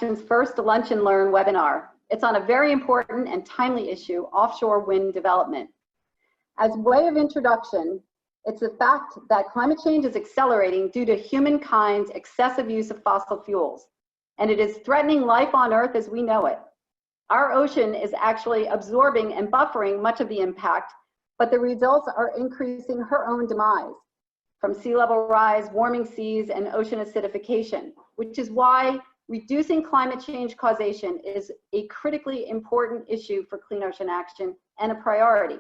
Action's first Lunch and Learn webinar. It's on a very important and timely issue, offshore wind development. As way of introduction, it's the fact that climate change is accelerating due to humankind's excessive use of fossil fuels, and it is threatening life on Earth as we know it. Our ocean is actually absorbing and buffering much of the impact, but the results are increasing her own demise from sea level rise, warming seas, and ocean acidification, which is why reducing climate change causation is a critically important issue for Clean Ocean Action and a priority.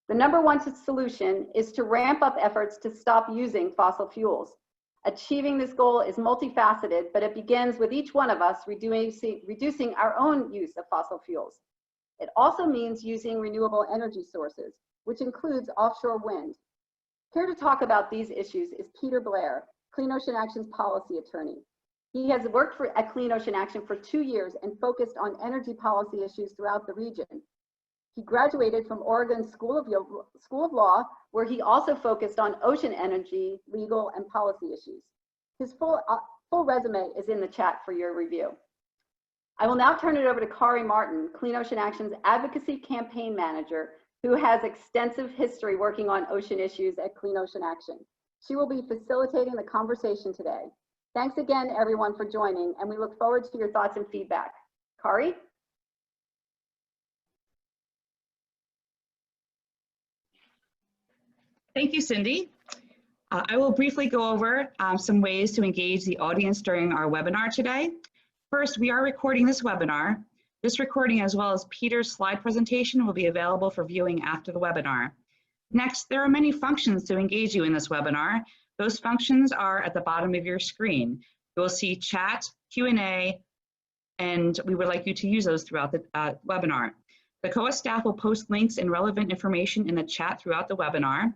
The #1 solution is to ramp up efforts to stop using fossil fuels. Achieving this goal is multifaceted, but it begins with each one of us reducing our own use of fossil fuels. It also means using renewable energy sources, which includes offshore wind. Here to talk about these issues is Peter Blair, Clean Ocean Action's policy attorney. He has worked at Clean Ocean Action for 2 years and focused on energy policy issues throughout the region. He graduated from Oregon School of Law, where he also focused on ocean energy, legal, and policy issues. His full resume is in the chat for your review. I will now turn it over to Kari Martin, Clean Ocean Action's advocacy campaign manager, who has extensive history working on ocean issues at Clean Ocean Action. She will be facilitating the conversation today. Thanks again, everyone, for joining, and we look forward to your thoughts and feedback. Kari? Thank you, Cindy. I will briefly go over some ways to engage the audience during our webinar today. First, we are recording this webinar. This recording, as well as Peter's slide presentation, will be available for viewing after the webinar. Next, there are many functions to engage you in this webinar. Those functions are at the bottom of your screen. You will see chat, Q&A, and we would like you to use those throughout the webinar. The COA staff will post links and relevant information in the chat throughout the webinar.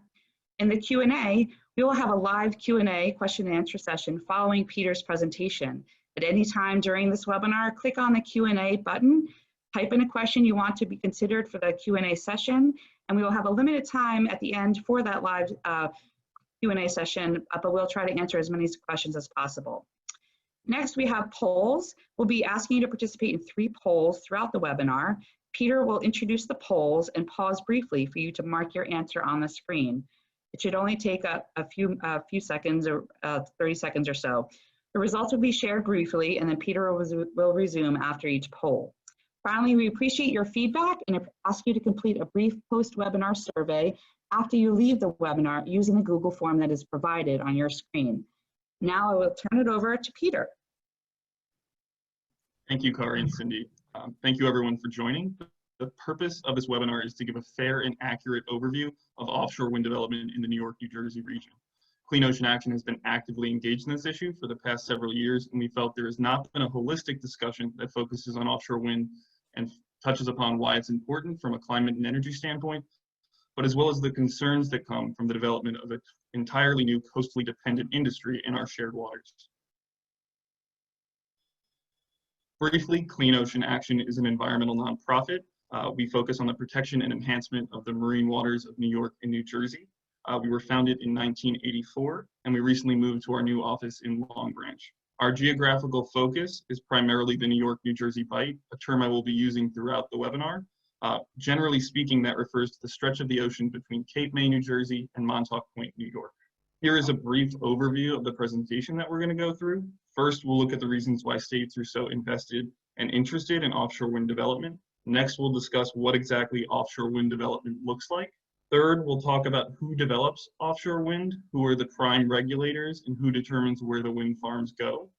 In the Q&A, we will have a live Q&A question and answer session following Peter's presentation. At any time during this webinar, click on the Q&A button, type in a question you want to be considered for the Q&A session, and we will have a limited time at the end for that live Q&A session, but we'll try to answer as many questions as possible. Next, we have polls. We'll be asking you to participate in 3 polls throughout the webinar. Peter will introduce the polls and pause briefly for you to mark your answer on the screen. It should only take a few seconds or 30 seconds or so. The results will be shared briefly, and then Peter will resume after each poll. Finally, we appreciate your feedback and ask you to complete a brief post-webinar survey after you leave the webinar using the Google form that is provided on your screen. Now I will turn it over to Peter. Thank you, Kari and Cindy. Thank you, everyone, for joining. The purpose of this webinar is to give a fair and accurate overview of offshore wind development in the New York, New Jersey region. Clean Ocean Action has been actively engaged in this issue for the past several years, and we felt there has not been a holistic discussion that focuses on offshore wind and touches upon why it's important from a climate and energy standpoint, but as well as the concerns that come from the development of an entirely new coastally dependent industry in our shared waters. Briefly, Clean Ocean Action is an environmental nonprofit. We focus on the protection and enhancement of the marine waters of New York and New Jersey. We were founded in 1984, and we recently moved to our new office in Long Branch. Our geographical focus is primarily the New York, New Jersey Bight, a term I will be using throughout the webinar. Generally speaking, that refers to the stretch of the ocean between Cape May, New Jersey, and Montauk Point, New York. Here is a brief overview of the presentation that we're going to go through. First, we'll look at the reasons why states are so invested and interested in offshore wind development. Next, we'll discuss what exactly offshore wind development looks like. Third, we'll talk about who develops offshore wind, who are the prime regulators, and who determines where the wind farms go.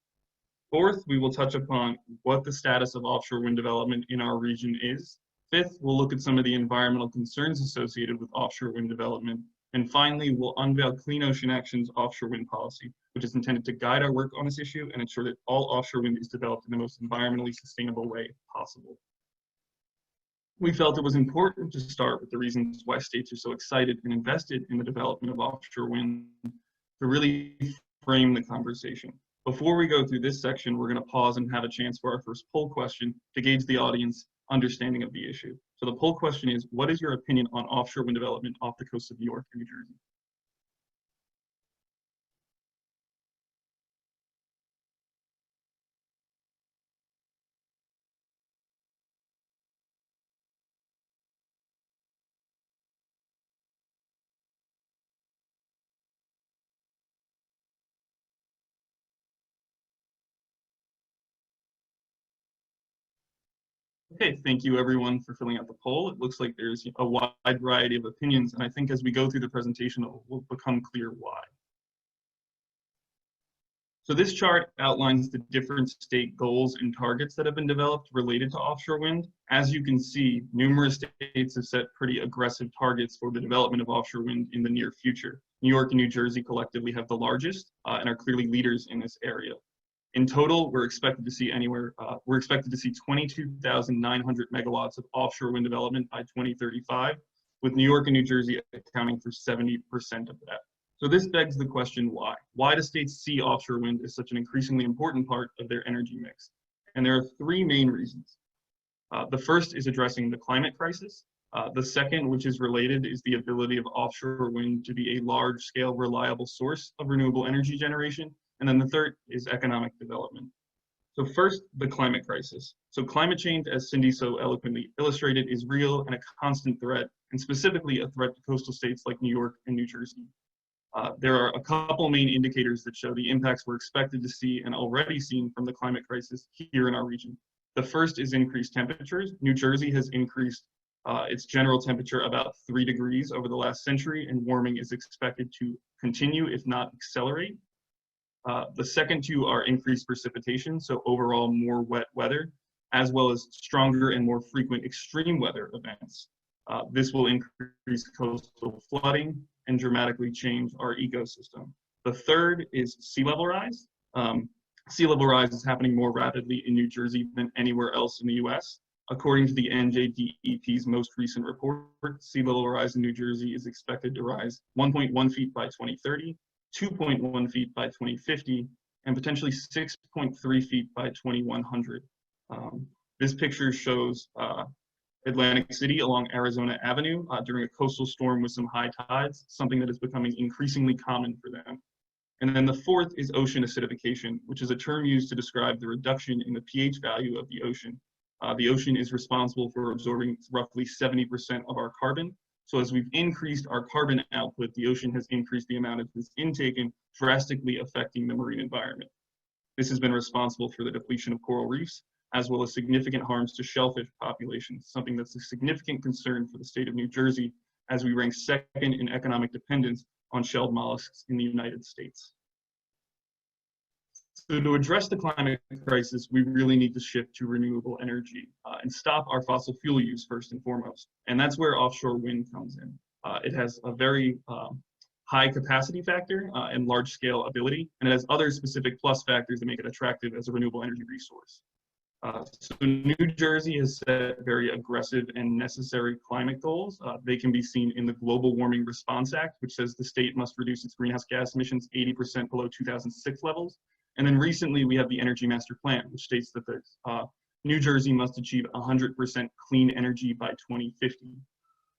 Fourth, we will touch upon what the status of offshore wind development in our region is. Fifth, we'll look at some of the environmental concerns associated with offshore wind development. And finally, we'll unveil Clean Ocean Action's offshore wind policy, which is intended to guide our work on this issue and ensure that all offshore wind is developed in the most environmentally sustainable way possible. We felt it was important to start with the reasons why states are so excited and invested in the development of offshore wind to really frame the conversation. Before we go through this section, we're going to pause and have a chance for our first poll question to gauge the audience understanding of the issue. So the poll question is, what is your opinion on offshore wind development off the coast of New York and New Jersey? Okay, thank you everyone for filling out the poll. It looks like there's a wide variety of opinions, and I think as we go through the presentation, it will become clear why. So this chart outlines the different state goals and targets that have been developed related to offshore wind. As you can see, numerous states have set pretty aggressive targets for the development of offshore wind in the near future. New York and New Jersey collectively have the largest and are clearly leaders in this area. In total, we're expected to see 22,900 megawatts of offshore wind development by 2035, with New York and New Jersey accounting for 70% of that. So this begs the question, why? Why do states see offshore wind as such an increasingly important part of their energy mix? And there are three main reasons. The first is addressing the climate crisis. The second, which is related, is the ability of offshore wind to be a large-scale, reliable source of renewable energy generation. And then the third is economic development. So first, the climate crisis. So climate change, as Cindy so eloquently illustrated, is real and a constant threat, and specifically a threat to coastal states like New York and New Jersey. There are a couple main indicators that show the impacts we're expected to see and already seen from the climate crisis here in our region. The first is increased temperatures. New Jersey has increased its general temperature about 3 degrees over the last century, and warming is expected to continue, if not accelerate. The second two are increased precipitation, so overall more wet weather, as well as stronger and more frequent extreme weather events. This will increase coastal flooding and dramatically change our ecosystem. The third is sea level rise. Sea level rise is happening more rapidly in New Jersey than anywhere else in the US. According to the NJDEP's most recent report, sea level rise in New Jersey is expected to rise 1.1 feet by 2030, 2.1 feet by 2050, and potentially 6.3 feet by 2100. This picture shows Atlantic City along Arizona Avenue during a coastal storm with some high tides, something that is becoming increasingly common for them. And then the fourth is ocean acidification, which is a term used to describe the reduction in the pH value of the ocean. The ocean is responsible for absorbing roughly 70% of our carbon. So as we've increased our carbon output, the ocean has increased the amount of this intake, drastically affecting the marine environment. This has been responsible for the depletion of coral reefs, as well as significant harms to shellfish populations, something that's a significant concern for the state of New Jersey, as we rank second in economic dependence on shelled mollusks in the United States. So to address the climate crisis, we really need to shift to renewable energy and stop our fossil fuel use first and foremost. And that's where offshore wind comes in. It has a very high capacity factor and large scale ability, and it has other specific plus factors that make it attractive as a renewable energy resource. So New Jersey has set very aggressive and necessary climate goals. They can be seen in the Global Warming Response Act, which says the state must reduce its greenhouse gas emissions 80% below 2006 levels. And then recently we have the Energy Master Plan, which states that New Jersey must achieve 100% clean energy by 2050.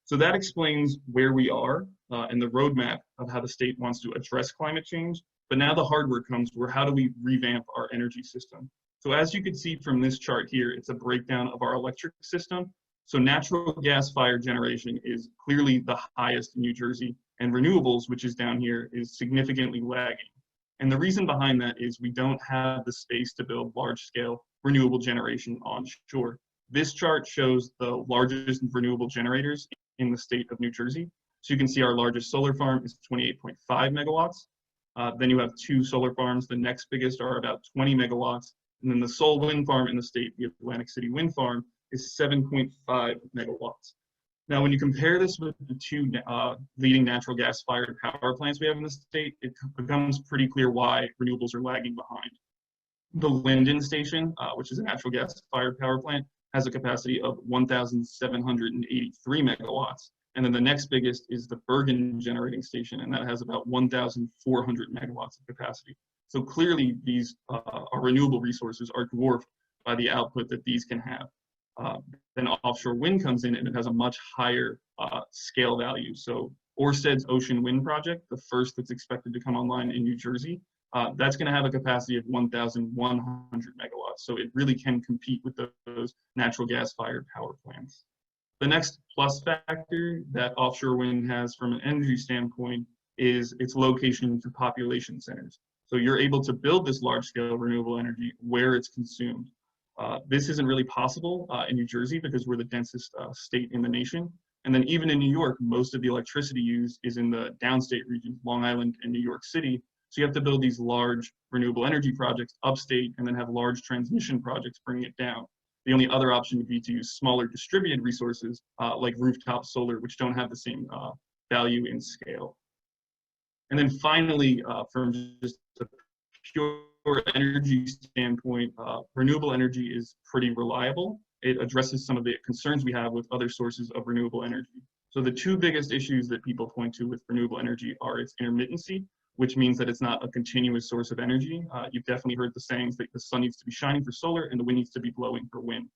So that explains where we are and the roadmap of how the state wants to address climate change. But now the hard work comes where how do we revamp our energy system? So as you can see from this chart here, it's a breakdown of our electric system. So natural gas fired generation is clearly the highest in New Jersey, and renewables, which is down here, is significantly lagging. And the reason behind that is we don't have the space to build large scale renewable generation onshore. This chart shows the largest renewable generators in the state of New Jersey. So you can see our largest solar farm is 28.5 megawatts. Then you have 2 solar farms. The next biggest are about 20 megawatts. And then the sole wind farm in the state, the Atlantic City Wind Farm, is 7.5 megawatts. Now, when you compare this with the 2 leading natural gas-fired power plants we have in the state, it becomes pretty clear why renewables are lagging behind. The Linden Station, which is a natural gas-fired power plant, has a capacity of 1,783 megawatts. And then the next biggest is the Bergen Generating Station, and that has about 1,400 megawatts of capacity. So clearly, these our renewable resources are dwarfed by the output that these can have. Then offshore wind comes in, and it has a much higher scale value. So Ørsted's Ocean Wind Project, the first that's expected to come online in New Jersey, that's going to have a capacity of 1,100 megawatts. So it really can compete with those natural gas-fired power plants. The next plus factor that offshore wind has from an energy standpoint is its location to population centers. So you're able to build this large-scale renewable energy where it's consumed. This isn't really possible in New Jersey because we're the densest state in the nation. And then even in New York, most of the electricity used is in the downstate regions, Long Island and New York City. So you have to build these large renewable energy projects upstate and then have large transmission projects bringing it down. The only other option would be to use smaller distributed resources like rooftop solar, which don't have the same value in scale. And then finally, from just a pure energy standpoint, renewable energy is pretty reliable. It addresses some of the concerns we have with other sources of renewable energy. So the two biggest issues that people point to with renewable energy are its intermittency, which means that it's not a continuous source of energy. You've definitely heard the sayings that the sun needs to be shining for solar and the wind needs to be blowing for wind.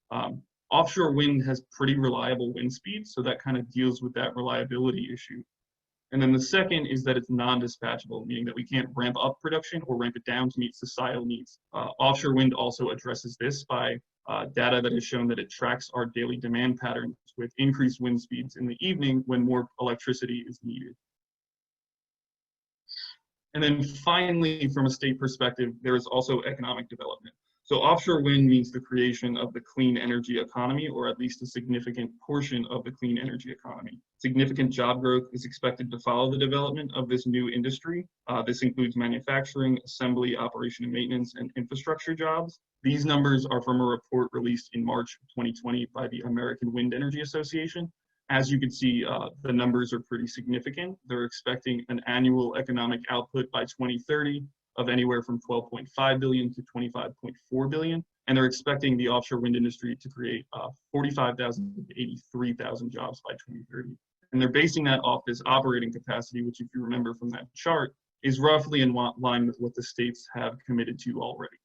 Offshore wind has pretty reliable wind speeds, so that kind of deals with that reliability issue. And then the second is that it's non-dispatchable, meaning that we can't ramp up production or ramp it down to meet societal needs. Offshore wind also addresses this by data that has shown that it tracks our daily demand patterns with increased wind speeds in the evening when more electricity is needed. And then finally, from a state perspective, there is also economic development. So offshore wind means the creation of the clean energy economy, or at least a significant portion of the clean energy economy. Significant job growth is expected to follow the development of this new industry. This includes manufacturing, assembly, operation and maintenance, and infrastructure jobs. These numbers are from a report released in March 2020 by the American Wind Energy Association. As you can see, the numbers are pretty significant. They're expecting an annual economic output by 2030 of anywhere from 12.5 billion to 25.4 billion. And they're expecting the offshore wind industry to create 45,000 to 83,000 jobs by 2030. And they're basing that off this operating capacity, which if you remember from that chart, is roughly in line with what the states have committed to already.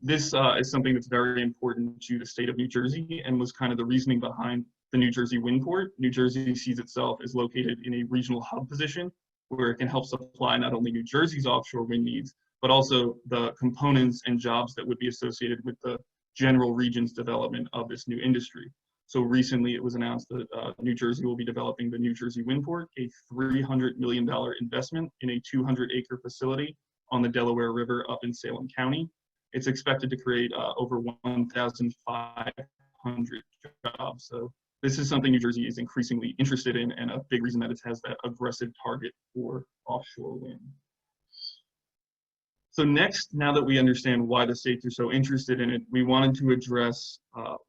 This is something that's very important to the state of New Jersey and was kind of the reasoning behind the New Jersey wind port. New Jersey sees itself as located in a regional hub position where it can help supply not only New Jersey's offshore wind needs, but also the components and jobs that would be associated with the general region's development of this new industry. So recently it was announced that New Jersey will be developing the New Jersey wind port, a $300 million investment in a 200-acre facility on the Delaware River up in Salem County. It's expected to create over 1,500 jobs. So this is something New Jersey is increasingly interested in, and a big reason that it has that aggressive target for offshore wind. So next, now that we understand why the states are so interested in it, we wanted to address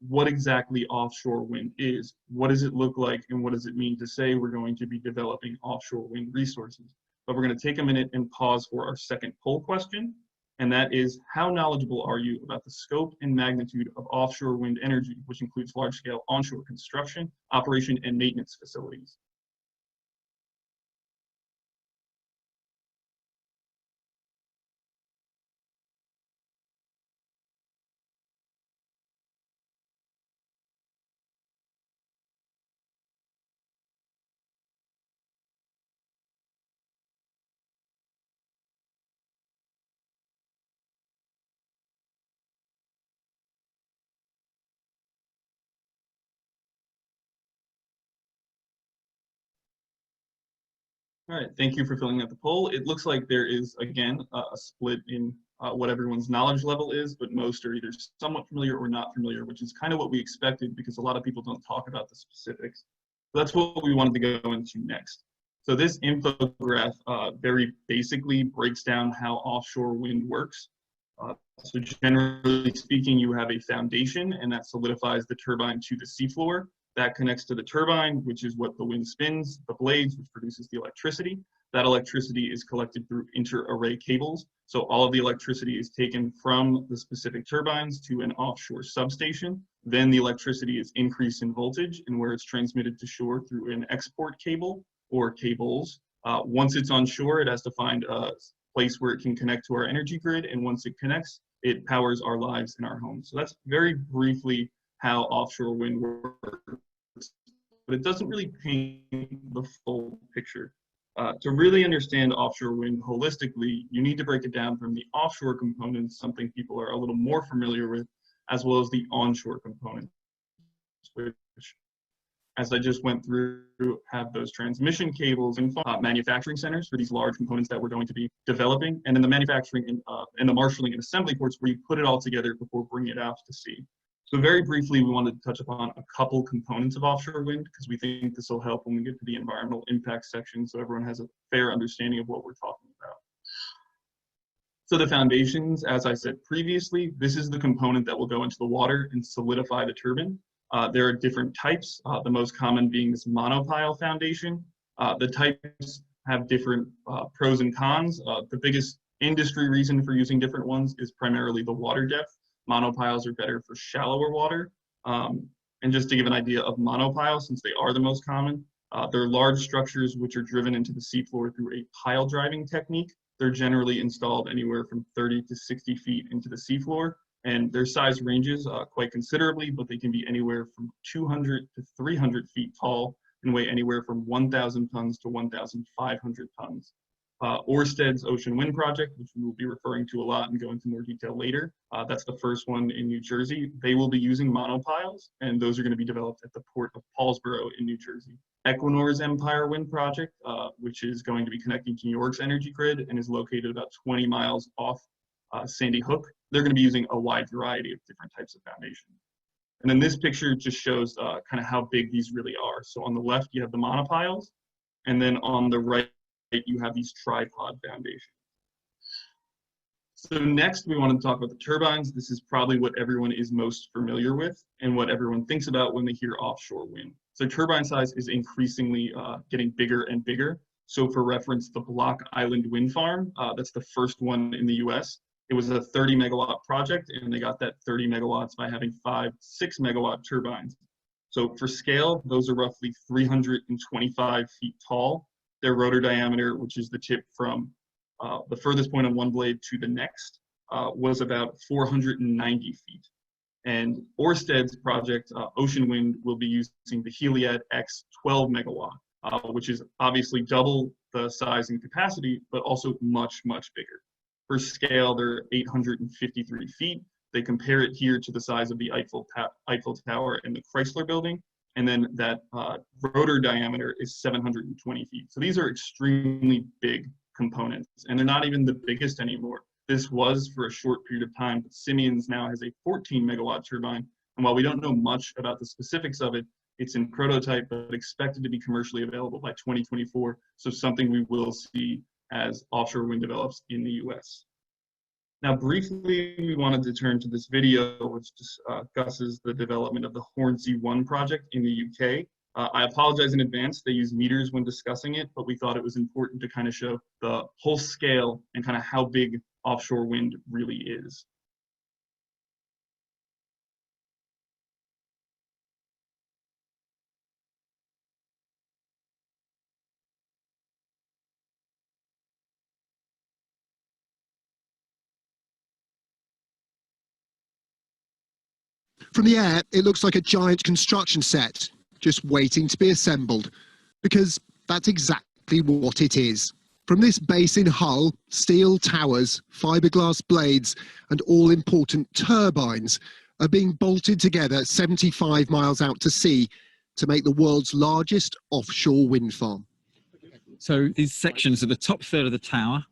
what exactly offshore wind is. What does it look like, and what does it mean to say we're going to be developing offshore wind resources? But we're going to take a minute and pause for our second poll question. And that is, how knowledgeable are you about the scope and magnitude of offshore wind energy, which includes large-scale onshore construction, operation, and maintenance facilities? All right, thank you for filling out the poll. It looks like there is, again, a split in what everyone's knowledge level is, but most are either somewhat familiar or not familiar, which is kind of what we expected because a lot of people don't talk about the specifics. So that's what we wanted to go into next. So this infograph very basically breaks down how offshore wind works. So generally speaking, you have a foundation, and that solidifies the turbine to the seafloor. That connects to the turbine, which is what the wind spins, the blades, which produces the electricity. That electricity is collected through inter-array cables. So all of the electricity is taken from the specific turbines to an offshore substation. Then the electricity is increased in voltage, and where it's transmitted to shore through an export cable or cables. Once it's on shore, it has to find a place where it can connect to our energy grid. And once it connects, it powers our lives and our homes. So that's very briefly how offshore wind works, but it doesn't really paint the full picture. To really understand offshore wind holistically, you need to break it down from the offshore components, something people are a little more familiar with, as well as the onshore components, which, as I just went through, have those transmission cables and manufacturing centers for these large components that we're going to be developing, and then the manufacturing and the marshaling and assembly ports where you put it all together before bringing it out to sea. So very briefly, we wanted to touch upon a couple components of offshore wind because we think this will help when we get to the environmental impact section so everyone has a fair understanding of what we're talking about. So the foundations, as I said previously, this is the component that will go into the water and solidify the turbine. There are different types, the most common being this monopile foundation. The types have different pros and cons. The biggest industry reason for using different ones is primarily the water depth. Monopiles are better for shallower water. And just to give an idea of monopiles, since they are the most common, they're large structures which are driven into the seafloor through a pile driving technique. They're generally installed anywhere from 30 to 60 feet into the seafloor, and their size ranges quite considerably, but they can be anywhere from 200 to 300 feet tall and weigh anywhere from 1,000 tons to 1,500 tons. Ørsted's Ocean Wind Project, which we will be referring to a lot and go into more detail later, that's the first one in New Jersey. They will be using monopiles, and those are going to be developed at the port of Paulsboro in New Jersey. Equinor's Empire Wind Project, which is going to be connecting to New York's energy grid and is located about 20 miles off Sandy Hook. They're going to be using a wide variety of different types of foundations. And then this picture just shows kind of how big these really are. So on the left, you have the monopiles, and then on the right, you have these tripod foundations. So next, we want to talk about the turbines. This is probably what everyone is most familiar with and what everyone thinks about when they hear offshore wind. So turbine size is increasingly getting bigger and bigger. So for reference, the Block Island Wind Farm, that's the first one in the US. It was a 30 megawatt project, and they got that 30 megawatts by having 5 6 megawatt turbines. So for scale, those are roughly 325 feet tall. Their rotor diameter, which is the tip from the furthest point on one blade to the next, was about 490 feet. And Ørsted's project, Ocean Wind, will be using the Heliad X 12 megawatt, which is obviously double the size and capacity, but also much, much bigger. For scale, they're 853 feet. They compare it here to the size of the Eiffel Tower and the Chrysler Building. And then that rotor diameter is 720 feet. So these are extremely big components, and they're not even the biggest anymore. This was for a short period of time, but Siemens now has a 14 megawatt turbine. And while we don't know much about the specifics of it, it's in prototype, but expected to be commercially available by 2024. So something we will see as offshore wind develops in the US. Now, briefly, we wanted to turn to this video, which discusses the development of the Hornsea 1 project in the UK. I apologize in advance, they use meters when discussing it, but we thought it was important to kind of show the whole scale and kind of how big offshore wind really is. From the air, it looks like a giant construction set, just waiting to be assembled, because that's exactly what it is. From this base in Hull, steel towers, fiberglass blades, and all-important turbines are being bolted together 75 miles out to sea to make the world's largest offshore wind farm. So these sections are the top third of the tower.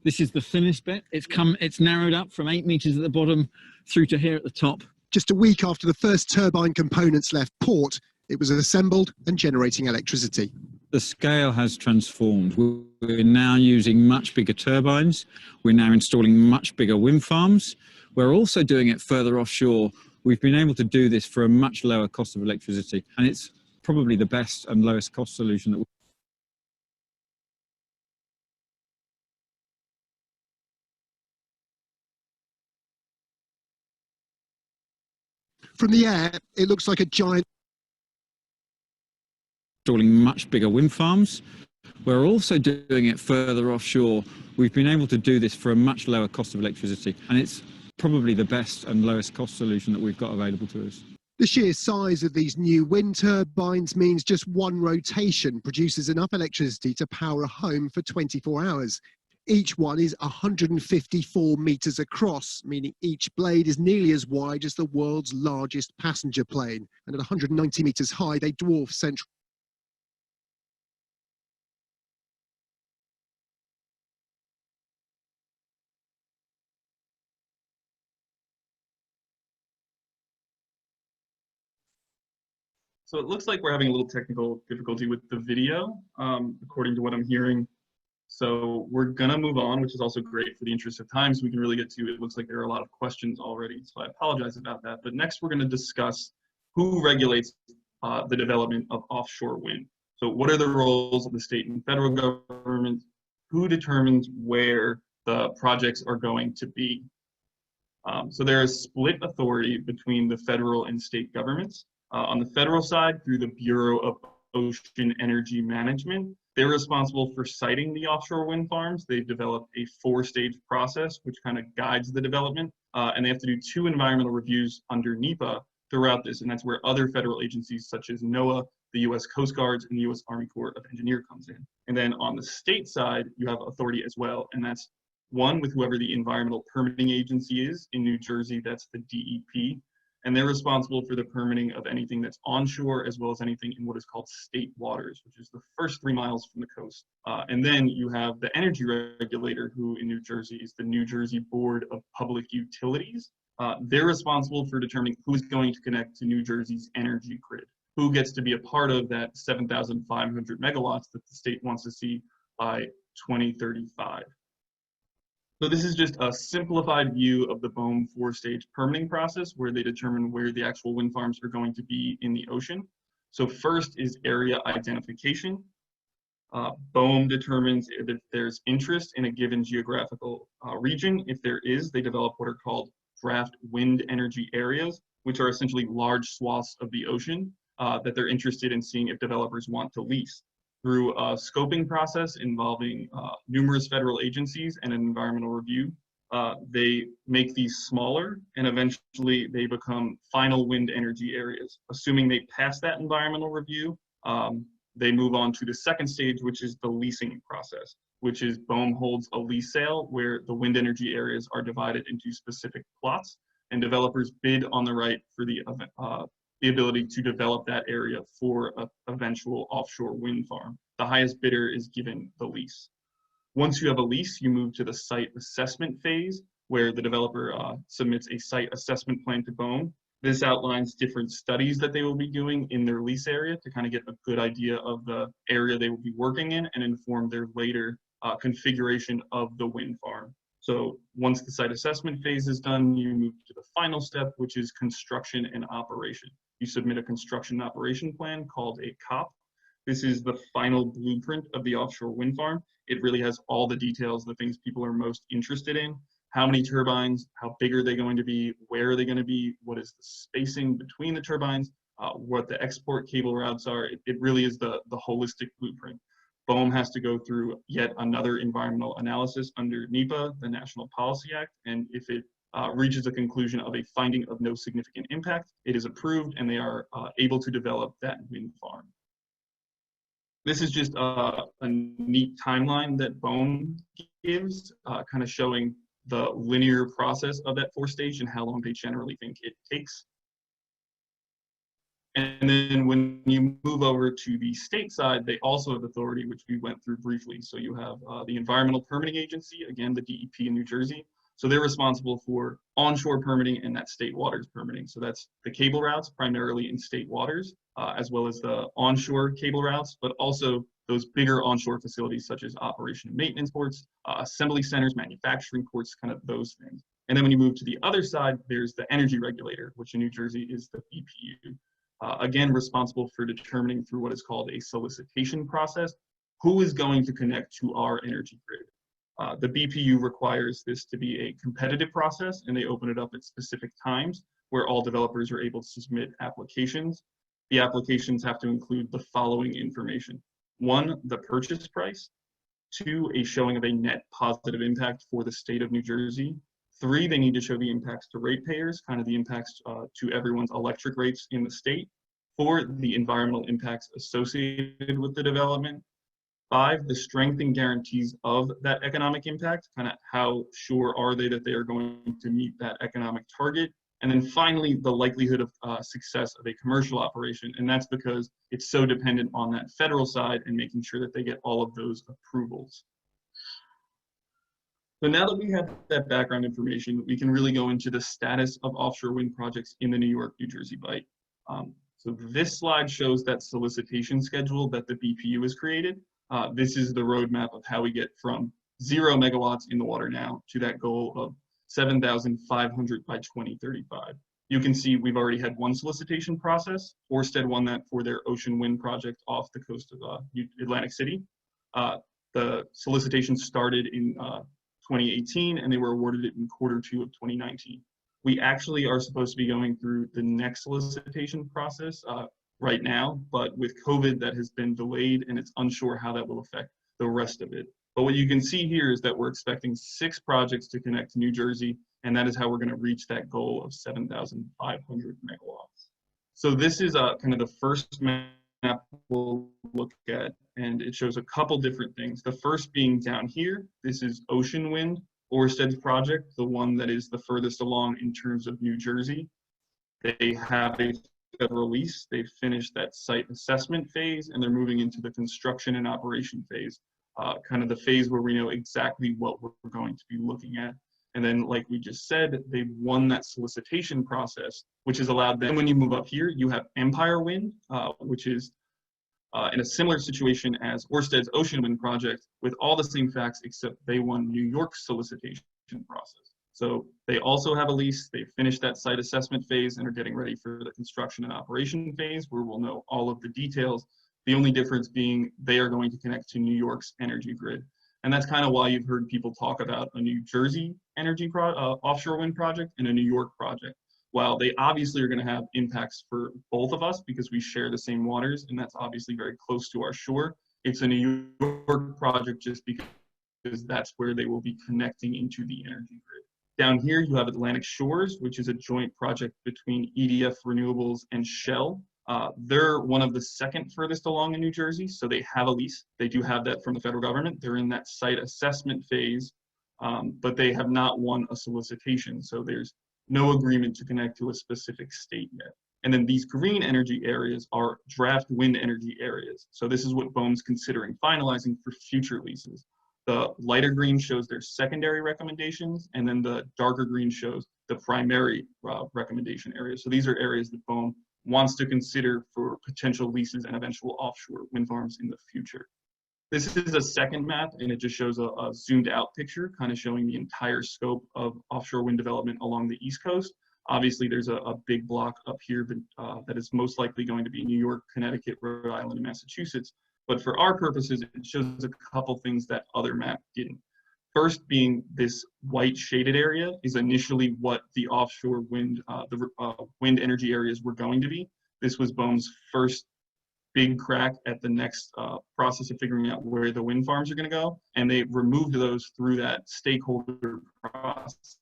This is the thinnest bit. It's narrowed up from 8 meters at the bottom through to here at the top. Just a week after the first turbine components left port, it was assembled and generating electricity. The scale has transformed. We're now using much bigger turbines. We're now installing much bigger wind farms. We're also doing it further offshore. We've been able to do this for a much lower cost of electricity, and it's probably the best and lowest cost solution that From the air, it looks like a giant... Installing much bigger wind farms. We're also doing it further offshore. We've been able to do this for a much lower cost of electricity, and it's probably the best and lowest cost solution that we've got available to us. The sheer size of these new wind turbines means just one rotation produces enough electricity to power a home for 24 hours. Each one is 154 meters across, meaning each blade is nearly as wide as the world's largest passenger plane. And at 190 meters high, they dwarf Central. So it looks like we're having a little technical difficulty with the video, according to what I'm hearing. So we're gonna move on, which is also great for the interest of time, so we can really get to it. It looks like there are a lot of questions already, so I apologize about that. But next we're gonna discuss who regulates the development of offshore wind. So what are the roles of the state and federal government? Who determines where the projects are going to be? So there is split authority between the federal and state governments. On the federal side, through the Bureau of Ocean Energy Management, they're responsible for siting the offshore wind farms. They've developed a 4-stage process, which kind of guides the development. And they have to do 2 environmental reviews under NEPA throughout this. And that's where other federal agencies such as NOAA, the US Coast Guards, and the US Army Corps of Engineers comes in. And then on the state side, you have authority as well. And that's one with whoever the environmental permitting agency is. In New Jersey, that's the DEP. And they're responsible for the permitting of anything that's onshore as well as anything in what is called state waters, which is the first 3 miles from the coast. And then you have the energy regulator, who in New Jersey is the New Jersey Board of Public Utilities. They're responsible for determining who's going to connect to New Jersey's energy grid, who gets to be a part of that 7,500 megawatts that the state wants to see by 2035. So this is just a simplified view of the BOEM 4-stage permitting process, where they determine where the actual wind farms are going to be in the ocean. So first is area identification. BOEM determines if there's interest in a given geographical region. If there is, they develop what are called draft wind energy areas, which are essentially large swaths of the ocean that they're interested in seeing if developers want to lease. Through a scoping process involving numerous federal agencies and an environmental review, they make these smaller, and eventually they become final wind energy areas. Assuming they pass that environmental review, they move on to the second stage, which is the leasing process, which is BOEM holds a lease sale where the wind energy areas are divided into specific plots, and developers bid on the right for the ability to develop that area for an eventual offshore wind farm. The highest bidder is given the lease. Once you have a lease, you move to the site assessment phase, where the developer submits a site assessment plan to BOEM. This outlines different studies that they will be doing in their lease area to kind of get a good idea of the area they will be working in and inform their later configuration of the wind farm. So once the site assessment phase is done, you move to the final step, which is construction and operation. You submit a construction and operation plan called a COP. This is the final blueprint of the offshore wind farm. It really has all the details, the things people are most interested in. How many turbines, how big are they going to be, where are they going to be, what is the spacing between the turbines, what the export cable routes are. It really is the holistic blueprint. BOEM has to go through yet another environmental analysis under NEPA, the National Policy Act, and if it reaches a conclusion of a finding of no significant impact, it is approved and they are able to develop that wind farm. This is just a neat timeline that BOEM gives, kind of showing the linear process of that 4-stage and how long they generally think it takes. And then when you move over to the state side, they also have authority, which we went through briefly. So you have the Environmental Permitting Agency, again, the DEP in New Jersey. So they're responsible for onshore permitting and that state waters permitting. So that's the cable routes, primarily in state waters, as well as the onshore cable routes, but also those bigger onshore facilities such as operation and maintenance ports, assembly centers, manufacturing ports, kind of those things. And then when you move to the other side, there's the energy regulator, which in New Jersey is the BPU. Again, responsible for determining through what is called a solicitation process, who is going to connect to our energy grid. The BPU requires this to be a competitive process, and they open it up at specific times where all developers are able to submit applications. The applications have to include the following information. 1, the purchase price. 2, a showing of a net positive impact for the state of New Jersey. 3, they need to show the impacts to ratepayers, kind of the impacts to everyone's electric rates in the state. 4, the environmental impacts associated with the development. 5, the strength and guarantees of that economic impact, kind of how sure are they that they are going to meet that economic target. And then finally, the likelihood of success of a commercial operation. And that's because it's so dependent on that federal side and making sure that they get all of those approvals. So now that we have that background information, we can really go into the status of offshore wind projects in the New York, New Jersey Bight. So this slide shows that solicitation schedule that the BPU has created. This is the roadmap of how we get from 0 megawatts in the water now to that goal of 7,500 by 2035. You can see we've already had one solicitation process. Ørsted won that for their ocean wind project off the coast of Atlantic City. The solicitation started in 2018 and they were awarded it in Q2 of 2019. We actually are supposed to be going through the next solicitation process right now, but with COVID that has been delayed and it's unsure how that will affect the rest of it. But what you can see here is that we're expecting 6 projects to connect to New Jersey, and that is how we're going to reach that goal of 7,500 megawatts. So this is kind of the first map we'll look at, and it shows a couple different things. The first being down here, this is Ocean Wind, Ørsted's project, the one that is the furthest along in terms of New Jersey. They have a federal lease. They've finished that site assessment phase, and they're moving into the construction and operation phase, kind of the phase where we know exactly what we're going to be looking at. And then, like we just said, they've won that solicitation process, which has allowed them, when you move up here, you have Empire Wind, which is in a similar situation as Ørsted's Ocean Wind project with all the same facts, except they won New York's solicitation process. So they also have a lease, they've finished that site assessment phase and are getting ready for the construction and operation phase where we'll know all of the details. The only difference being they are going to connect to New York's energy grid. And that's kind of why you've heard people talk about a New Jersey energy offshore wind project and a New York project. While they obviously are going to have impacts for both of us because we share the same waters and that's obviously very close to our shore, it's a New York project just because that's where they will be connecting into the energy grid. Down here you have Atlantic Shores, which is a joint project between EDF Renewables and Shell. They're one of the second furthest along in New Jersey, so they have a lease. They do have that from the federal government. They're in that site assessment phase, but they have not won a solicitation. So there's no agreement to connect to a specific state yet. And then these green energy areas are draft wind energy areas. So this is what BOEM's considering finalizing for future leases. The lighter green shows their secondary recommendations, and then the darker green shows the primary recommendation areas. So these are areas that BOEM wants to consider for potential leases and eventual offshore wind farms in the future. This is a second map, and it just shows a zoomed out picture, kind of showing the entire scope of offshore wind development along the East Coast. Obviously, there's a big block up here that is most likely going to be New York, Connecticut, Rhode Island, and Massachusetts. But for our purposes, it shows a couple things that other maps didn't. First being this white shaded area is initially what the offshore wind, wind energy areas were going to be. This was BOEM's first big crack at the next process of figuring out where the wind farms are going to go. And they removed those through that stakeholder process,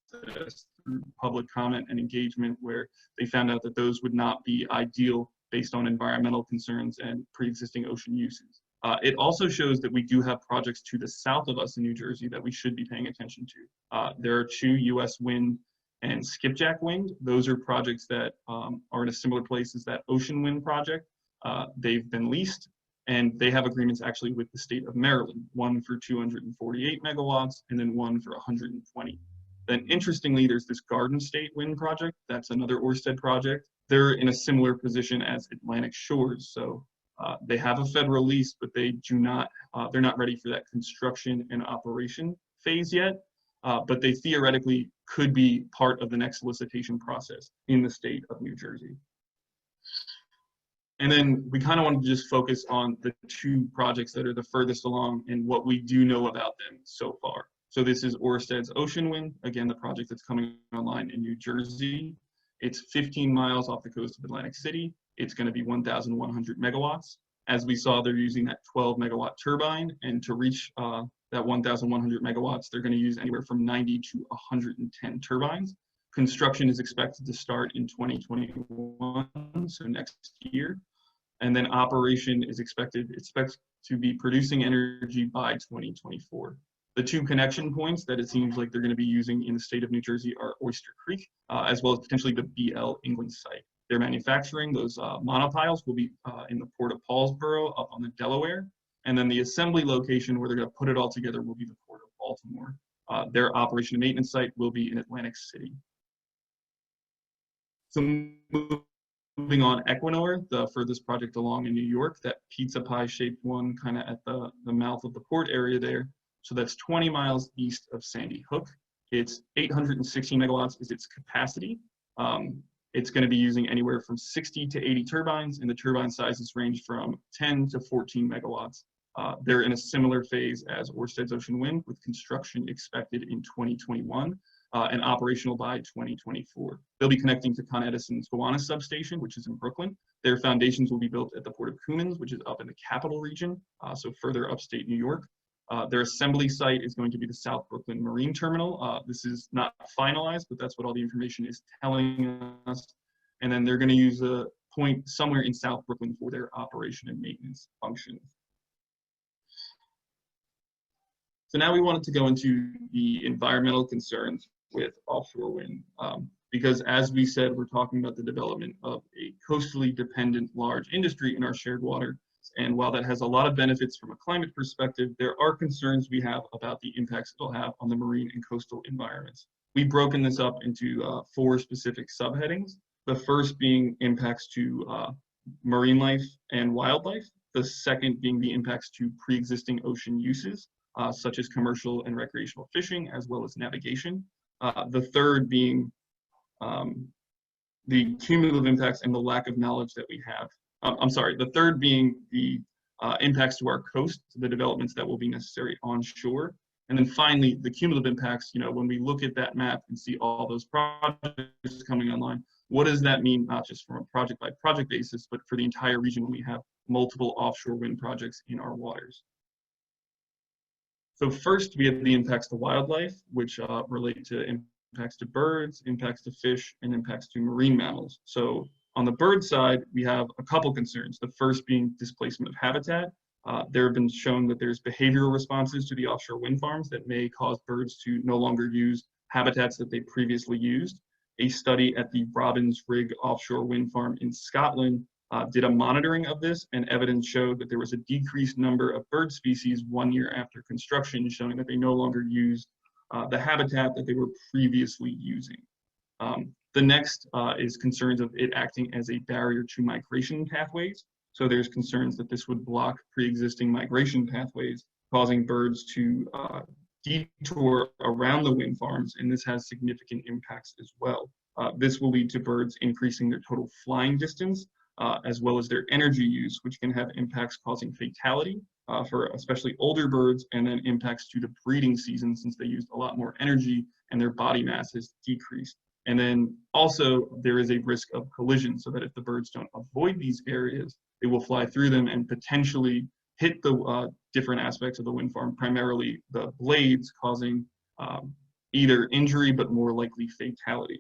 through public comment and engagement, where they found out that those would not be ideal based on environmental concerns and pre-existing ocean uses. It also shows that we do have projects to the south of us in New Jersey that we should be paying attention to. There are 2 US Wind and Skipjack Wind. Those are projects that are in a similar place as that Ocean Wind project. They've been leased, and they have agreements actually with the state of Maryland, one for 248 megawatts and then one for 120. Then interestingly, there's this Garden State Wind project. That's another Ørsted project. They're in a similar position as Atlantic Shores. So they have a federal lease, but they do not, they're not ready for that construction and operation phase yet. But they theoretically could be part of the next solicitation process in the state of New Jersey. And then we kind of want to just focus on the 2 projects that are the furthest along and what we do know about them so far. So this is Ørsted's Ocean Wind, again, the project that's coming online in New Jersey. It's 15 miles off the coast of Atlantic City. It's going to be 1,100 megawatts. As we saw, they're using that 12 megawatt turbine, and to reach that 1,100 megawatts, they're going to use anywhere from 90 to 110 turbines. Construction is expected to start in 2021, so next year. And then operation is expected to be producing energy by 2024. The two connection points that it seems like they're going to be using in the state of New Jersey are Oyster Creek, as well as potentially the BL England site. They're manufacturing those monopiles will be in the port of Paulsboro up on the Delaware. And then the assembly location where they're going to put it all together will be the port of Baltimore. Their operation and maintenance site will be in Atlantic City. So moving on, Equinor, the furthest project along in New York, that pizza pie shaped one kind of at the mouth of the port area there. So that's 20 miles east of Sandy Hook. It's 816 megawatts is its capacity. It's going to be using anywhere from 60 to 80 turbines, and the turbine sizes range from 10 to 14 megawatts. They're in a similar phase as Ørsted's Ocean Wind, with construction expected in 2021 and operational by 2024. They'll be connecting to Con Edison's Gowanus substation, which is in Brooklyn. Their foundations will be built at the Port of Cummins, which is up in the Capital Region, so further upstate New York. Their assembly site is going to be the South Brooklyn Marine Terminal. This is not finalized, but that's what all the information is telling us. And then they're going to use a point somewhere in South Brooklyn for their operation and maintenance functions. So now we wanted to go into the environmental concerns with offshore wind, because as we said, we're talking about the development of a coastally dependent large industry in our shared water. And while that has a lot of benefits from a climate perspective, there are concerns we have about the impacts it'll have on the marine and coastal environments. We've broken this up into 4 specific subheadings. The first being impacts to marine life and wildlife. The second being the impacts to pre-existing ocean uses, such as commercial and recreational fishing, as well as navigation. The third being the cumulative impacts and the lack of knowledge that we have. The third being the impacts to our coast, the developments that will be necessary onshore. And then finally, the cumulative impacts, when we look at that map and see all those projects coming online, what does that mean, not just from a project by project basis, but for the entire region when we have multiple offshore wind projects in our waters? So first, we have the impacts to wildlife, which relate to impacts to birds, impacts to fish, and impacts to marine mammals. So on the bird side, we have a couple concerns. The first being displacement of habitat. There have been shown that there's behavioral responses to the offshore wind farms that may cause birds to no longer use habitats that they previously used. A study at the Robbins Rig offshore wind farm in Scotland did a monitoring of this, and evidence showed that there was a decreased number of bird species 1 year after construction, showing that they no longer used the habitat that they were previously using. The next is concerns of it acting as a barrier to migration pathways. So there's concerns that this would block pre-existing migration pathways, causing birds to detour around the wind farms, and this has significant impacts as well. This will lead to birds increasing their total flying distance, as well as their energy use, which can have impacts causing fatality for especially older birds, and then impacts to the breeding season since they used a lot more energy and their body mass has decreased. And then also there is a risk of collision, so that if the birds don't avoid these areas, they will fly through them and potentially hit the different aspects of the wind farm, primarily the blades, causing either injury, but more likely fatality.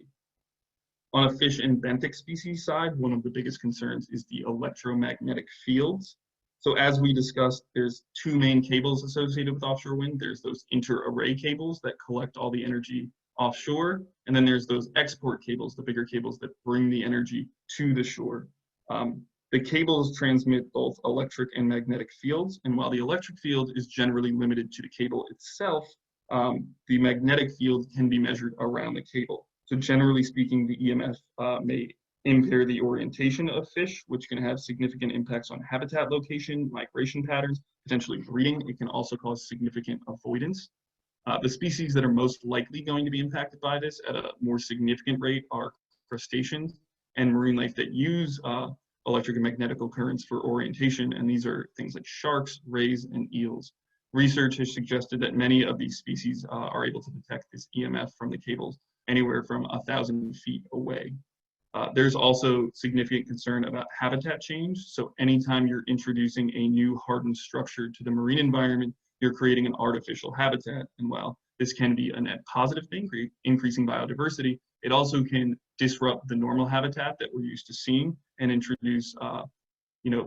On a fish and benthic species side, one of the biggest concerns is the electromagnetic fields. So as we discussed, there's 2 main cables associated with offshore wind. There's those inter-array cables that collect all the energy offshore, and then there's those export cables, the bigger cables that bring the energy to the shore. The cables transmit both electric and magnetic fields, and while the electric field is generally limited to the cable itself, the magnetic field can be measured around the cable. So generally speaking, the EMF may impair the orientation of fish, which can have significant impacts on habitat location, migration patterns, potentially breeding. It can also cause significant avoidance. The species that are most likely going to be impacted by this at a more significant rate are crustaceans and marine life that use electric and magnetic currents for orientation, and these are things like sharks, rays, and eels. Research has suggested that many of these species are able to detect this EMF from the cables anywhere from 1,000 feet away. There's also significant concern about habitat change. So anytime you're introducing a new hardened structure to the marine environment, you're creating an artificial habitat. And while this can be a net positive thing, increasing biodiversity, it also can disrupt the normal habitat that we're used to seeing and introduce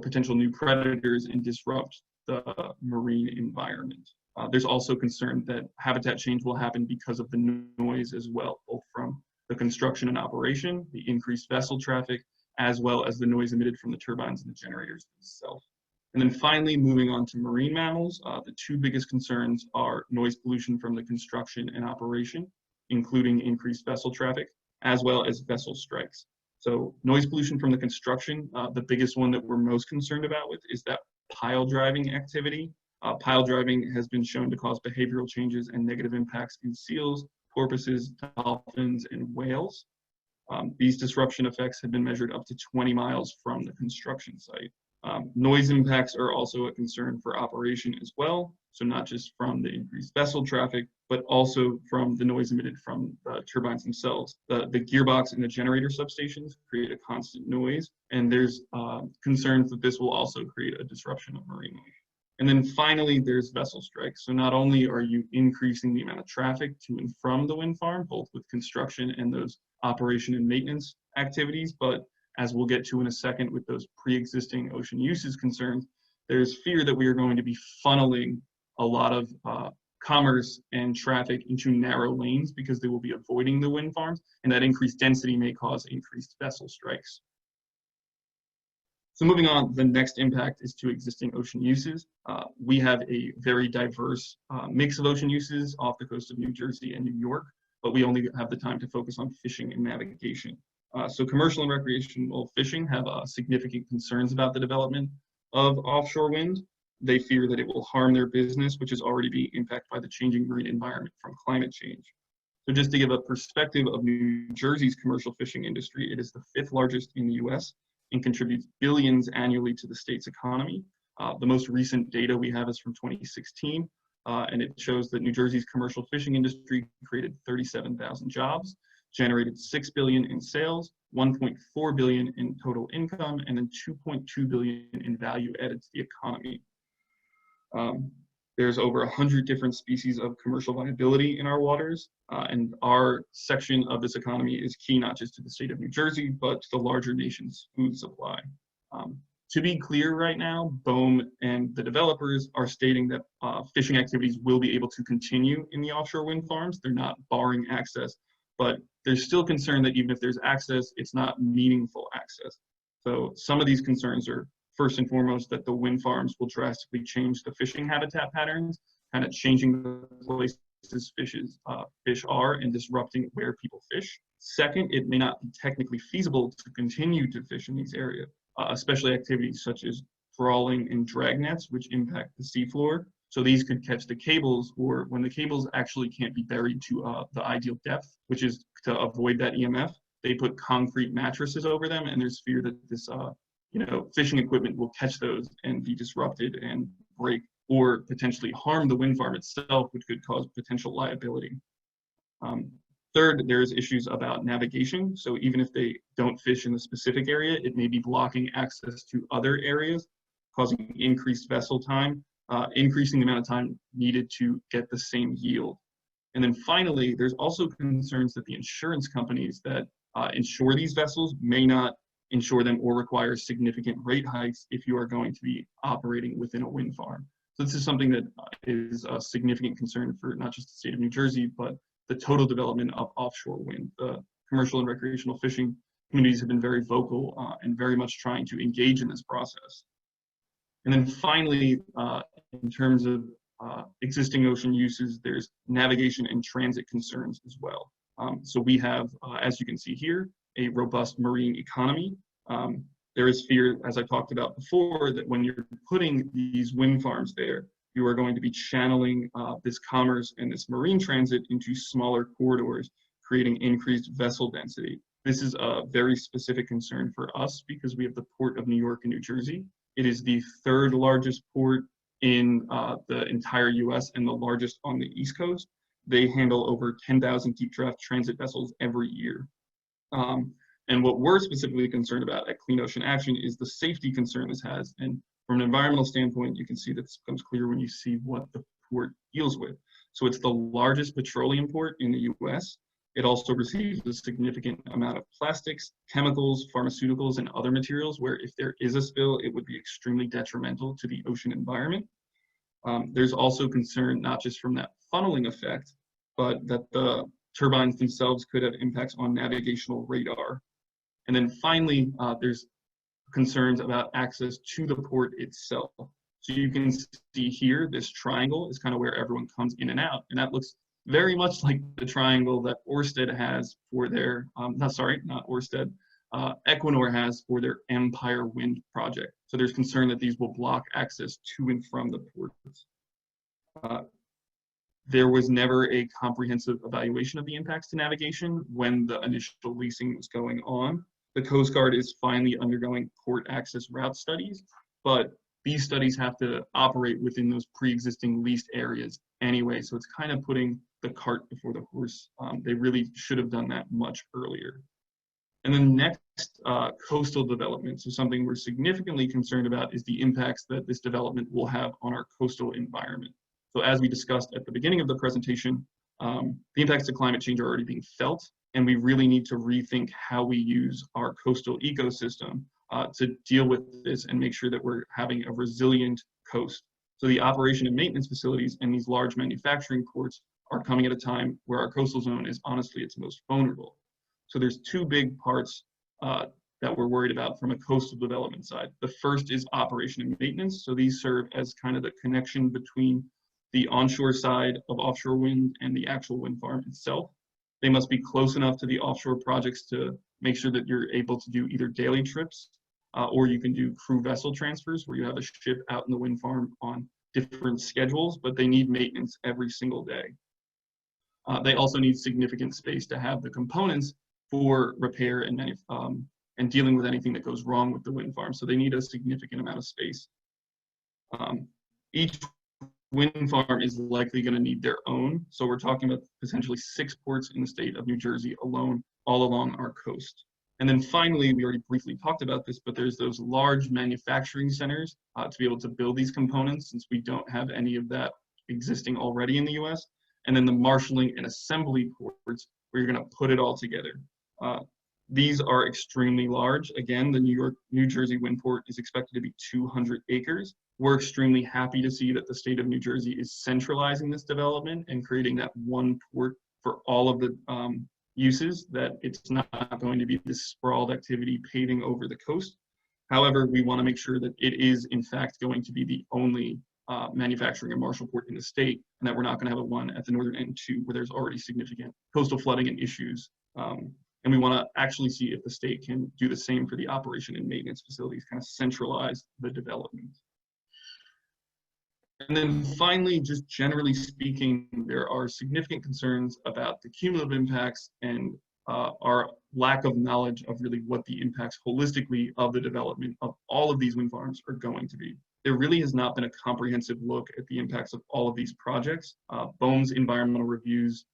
potential new predators and disrupt the marine environment. There's also concern that habitat change will happen because of the noise as well, both from the construction and operation, the increased vessel traffic, as well as the noise emitted from the turbines and the generators themselves. And then finally, moving on to marine mammals, the two biggest concerns are noise pollution from the construction and operation, including increased vessel traffic, as well as vessel strikes. So noise pollution from the construction, the biggest one that we're most concerned about with is that pile driving activity. Pile driving has been shown to cause behavioral changes and negative impacts in seals, porpoises, dolphins, and whales. These disruption effects have been measured up to 20 miles from the construction site. Noise impacts are also a concern for operation as well. So not just from the increased vessel traffic, but also from the noise emitted from the turbines themselves. The gearbox and the generator substations create a constant noise, and there's concerns that this will also create a disruption of marine life. And then finally, there's vessel strikes. So not only are you increasing the amount of traffic to and from the wind farm, both with construction and those operation and maintenance activities, but as we'll get to in a second with those pre-existing ocean uses concerns, there's fear that we are going to be funneling a lot of commerce and traffic into narrow lanes because they will be avoiding the wind farms, and that increased density may cause increased vessel strikes. So moving on, the next impact is to existing ocean uses. We have a very diverse mix of ocean uses off the coast of New Jersey and New York, but we only have the time to focus on fishing and navigation. So commercial and recreational fishing have significant concerns about the development of offshore wind. They fear that it will harm their business, which is already being impacted by the changing marine environment from climate change. So just to give a perspective of New Jersey's commercial fishing industry, it is the 5th largest in the US and contributes billions annually to the state's economy. The most recent data we have is from 2016, and it shows that New Jersey's commercial fishing industry created 37,000 jobs, generated $6 billion in sales, $1.4 billion in total income, and then $2.2 billion in value added to the economy. There's over 100 different species of commercial viability in our waters, and our section of this economy is key not just to the state of New Jersey, but to the larger nation's food supply. To be clear right now, BOEM and the developers are stating that fishing activities will be able to continue in the offshore wind farms. They're not barring access, but there's still concern that even if there's access, it's not meaningful access. So some of these concerns are first and foremost that the wind farms will drastically change the fishing habitat patterns, kind of changing the places fish are and disrupting where people fish. Second, it may not be technically feasible to continue to fish in these areas, especially activities such as trawling and drag nets, which impact the seafloor. So these could catch the cables, or when the cables actually can't be buried to the ideal depth, which is to avoid that EMF, they put concrete mattresses over them, and there's fear that this fishing equipment will catch those and be disrupted and break, or potentially harm the wind farm itself, which could cause potential liability. Third, there's issues about navigation. So even if they don't fish in the specific area, it may be blocking access to other areas, causing increased vessel time, increasing the amount of time needed to get the same yield. And then finally, there's also concerns that the insurance companies that insure these vessels may not insure them or require significant rate hikes if you are going to be operating within a wind farm. So this is something that is a significant concern for not just the state of New Jersey, but the total development of offshore wind. The commercial and recreational fishing communities have been very vocal and very much trying to engage in this process. And then finally, in terms of existing ocean uses, there's navigation and transit concerns as well. So we have, as you can see here, a robust marine economy. There is fear, as I talked about before, that when you're putting these wind farms there, you are going to be channeling this commerce and this marine transit into smaller corridors, creating increased vessel density. This is a very specific concern for us because we have the Port of New York and New Jersey. It is the 3rd largest port in the entire US and the largest on the East Coast. They handle over 10,000 deep draft transit vessels every year. And what we're specifically concerned about at Clean Ocean Action is the safety concern this has. And from an environmental standpoint, you can see that this becomes clear when you see what the port deals with. So it's the largest petroleum port in the US. It also receives a significant amount of plastics, chemicals, pharmaceuticals, and other materials where if there is a spill, it would be extremely detrimental to the ocean environment. There's also concern not just from that funneling effect, but that the turbines themselves could have impacts on navigational radar. And then finally, there's concerns about access to the port itself. So you can see here, this triangle is kind of where everyone comes in and out. And that looks very much like the triangle that Ørsted has for their, not Ørsted, Equinor has for their Empire Wind project. So there's concern that these will block access to and from the ports. There was never a comprehensive evaluation of the impacts to navigation when the initial leasing was going on. The Coast Guard is finally undergoing port access route studies, but these studies have to operate within those pre-existing leased areas anyway, so it's kind of putting the cart before the horse. They really should have done that much earlier. And then next, coastal development. So something we're significantly concerned about is the impacts that this development will have on our coastal environment. So as we discussed at the beginning of the presentation, the impacts to climate change are already being felt, and we really need to rethink how we use our coastal ecosystem to deal with this and make sure that we're having a resilient coast. So the operation and maintenance facilities in these large manufacturing ports are coming at a time where our coastal zone is honestly its most vulnerable. So there's two big parts that we're worried about from a coastal development side. The first is operation and maintenance. So these serve as kind of the connection between the onshore side of offshore wind and the actual wind farm itself. They must be close enough to the offshore projects to make sure that you're able to do either daily trips or you can do crew vessel transfers where you have a ship out in the wind farm on different schedules, but they need maintenance every single day. They also need significant space to have the components for repair and dealing with anything that goes wrong with the wind farm. So they need a significant amount of space. Each wind farm is likely going to need their own. So we're talking about potentially 6 ports in the state of New Jersey alone, all along our coast. And then finally, we already briefly talked about this, but there's those large manufacturing centers to be able to build these components, since we don't have any of that existing already in the US. And then the marshaling and assembly ports where you're going to put it all together. These are extremely large. Again, the New Jersey wind port is expected to be 200 acres. We're extremely happy to see that the state of New Jersey is centralizing this development and creating that one port for all of the uses, that it's not going to be this sprawled activity paving over the coast. However, we want to make sure that it is in fact going to be the only manufacturing and marshal port in the state, and that we're not going to have a one at the northern end too, where there's already significant coastal flooding and issues. And we want to actually see if the state can do the same for the operation and maintenance facilities, kind of centralize the development. And then finally, just generally speaking, there are significant concerns about the cumulative impacts and our lack of knowledge of really what the impacts holistically of the development of all of these wind farms are going to be. There really has not been a comprehensive look at the impacts of all of these projects. BOEM's environmental reviews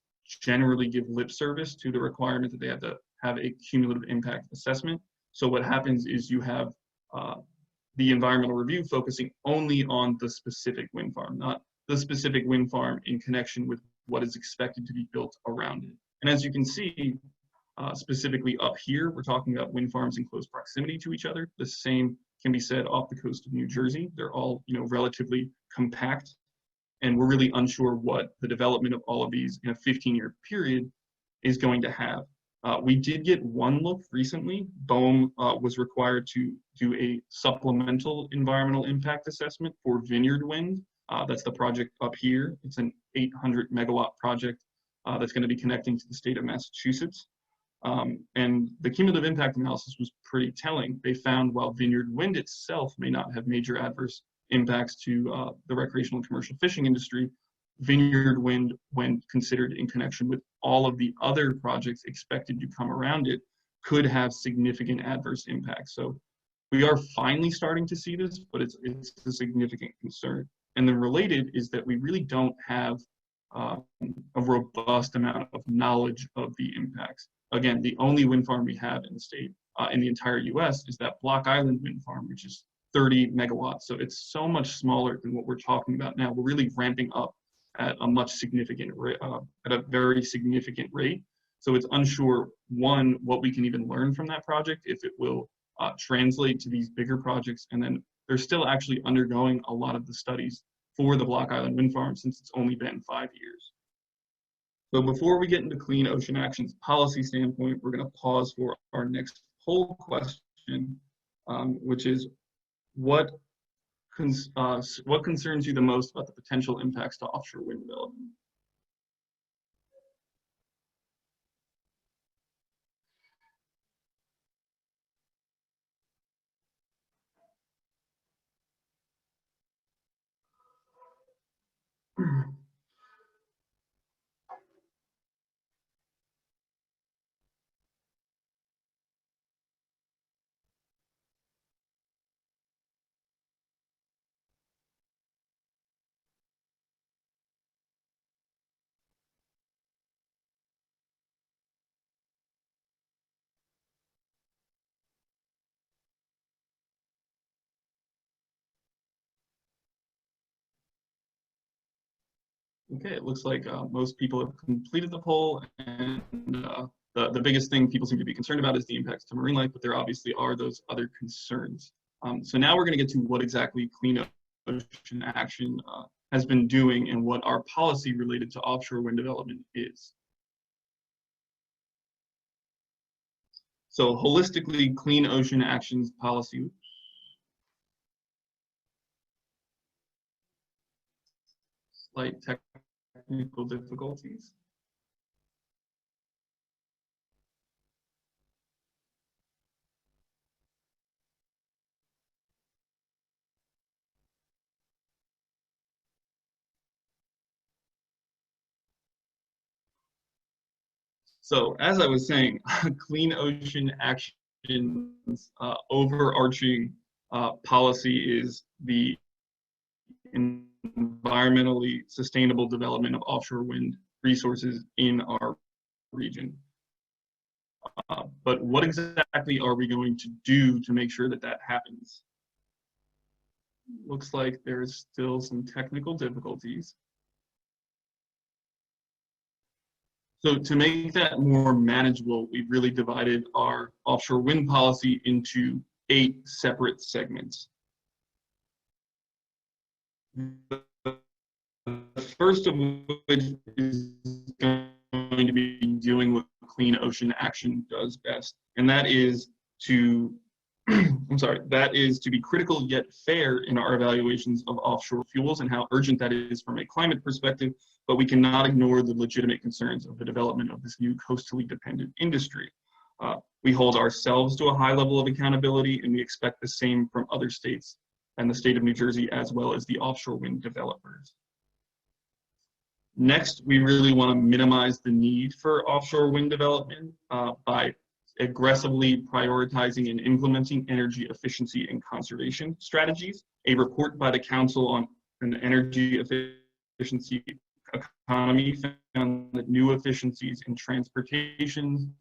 generally give lip service to the requirement that they have to have a cumulative impact assessment. So what happens is you have the environmental review focusing only on the specific wind farm, not the specific wind farm in connection with what is expected to be built around it. And as you can see, specifically up here, we're talking about wind farms in close proximity to each other. The same can be said off the coast of New Jersey. They're all, relatively compact, and we're really unsure what the development of all of these in a 15-year period is going to have. We did get one look recently. BOEM was required to do a supplemental environmental impact assessment for Vineyard Wind. That's the project up here. It's an 800 megawatt project that's going to be connecting to the state of Massachusetts. And the cumulative impact analysis was pretty telling. They found while Vineyard Wind itself may not have major adverse impacts to the recreational and commercial fishing industry, Vineyard Wind, when considered in connection with all of the other projects expected to come around it, could have significant adverse impacts. So we are finally starting to see this, but it's a significant concern. And then related is that we really don't have a robust amount of knowledge of the impacts. Again, the only wind farm we have in the state, in the entire US, is that Block Island wind farm, which is 30 megawatts. So it's so much smaller than what we're talking about now. We're really ramping up at a much significant rate, at a very significant rate. So it's unsure, one, what we can even learn from that project, if it will translate to these bigger projects. And then they're still actually undergoing a lot of the studies for the Block Island Wind Farm since it's only been 5 years. So before we get into Clean Ocean Action's policy standpoint, we're going to pause for our next poll question, which is what concerns you the most about the potential impacts to offshore wind development? Okay, it looks like most people have completed the poll, and the biggest thing people seem to be concerned about is the impacts to marine life, but there obviously are those other concerns. So now we're going to get to what exactly Clean Ocean Action has been doing and what our policy related to offshore wind development is. So holistically, Clean Ocean Action's policy. Slight technical difficulties. So as I was saying, Clean Ocean Action's overarching policy is the environmentally sustainable development of offshore wind resources in our region. But what exactly are we going to do to make sure that that happens? Looks like there's still some technical difficulties. So to make that more manageable, we've really divided our offshore wind policy into 8 separate segments. The first of which is going to be dealing with Clean Ocean Action does best, and that is to that is to be critical yet fair in our evaluations of offshore fuels and how urgent that is from a climate perspective, but we cannot ignore the legitimate concerns of the development of this new coastally dependent industry. We hold ourselves to a high level of accountability, and we expect the same from other states and the state of New Jersey, as well as the offshore wind developers. Next, we really want to minimize the need for offshore wind development by aggressively prioritizing and implementing energy efficiency and conservation strategies. A report by the Council on an Energy Efficiency Economy found that new efficiencies in transportation,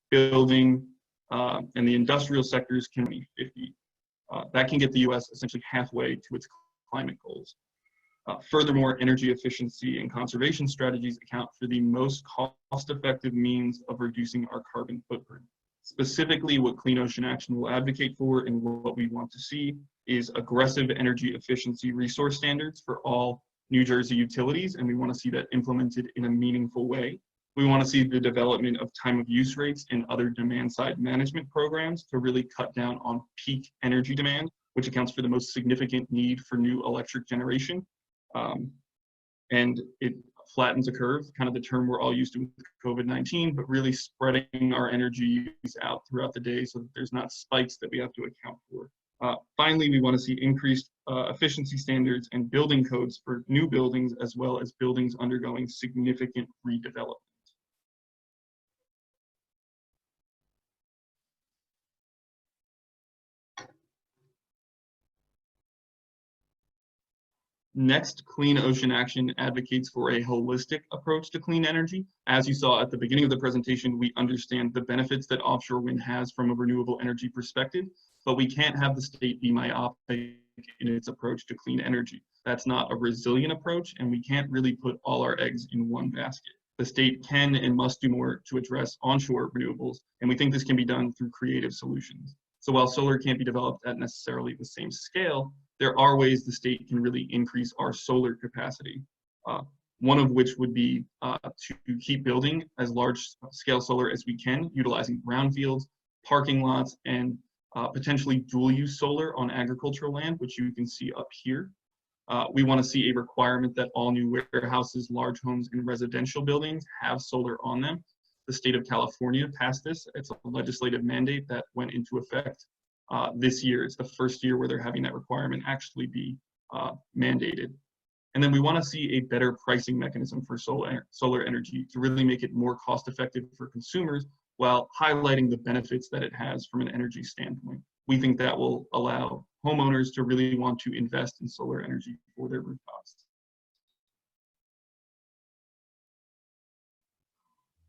building, and the industrial sectors can be 50. That can get the US essentially halfway to its climate goals. Furthermore, energy efficiency and conservation strategies account for the most cost-effective means of reducing our carbon footprint. Specifically, what Clean Ocean Action will advocate for and what we want to see is aggressive energy efficiency resource standards for all New Jersey utilities, and we want to see that implemented in a meaningful way. We want to see the development of time of use rates and other demand-side management programs to really cut down on peak energy demand, which accounts for the most significant need for new electric generation. And it flattens a curve, kind of the term we're all used to with COVID-19, but really spreading our energy use out throughout the day so that there's not spikes that we have to account for. Finally, we want to see increased efficiency standards and building codes for new buildings, as well as buildings undergoing significant redevelopment. Next, Clean Ocean Action advocates for a holistic approach to clean energy. As you saw at the beginning of the presentation, we understand the benefits that offshore wind has from a renewable energy perspective, but we can't have the state be myopic in its approach to clean energy. That's not a resilient approach, and we can't really put all our eggs in one basket. The state can and must do more to address onshore renewables, and we think this can be done through creative solutions. So while solar can't be developed at necessarily the same scale, there are ways the state can really increase our solar capacity. One of which would be to keep building as large scale solar as we can, utilizing brownfields, parking lots, and potentially dual use solar on agricultural land, which you can see up here. We want to see a requirement that all new warehouses, large homes, and residential buildings have solar on them. The state of California passed this. It's a legislative mandate that went into effect this year. It's the first year where they're having that requirement actually be mandated. And then we want to see a better pricing mechanism for solar energy to really make it more cost effective for consumers while highlighting the benefits that it has from an energy standpoint. We think that will allow homeowners to really want to invest in solar energy for their rooftops.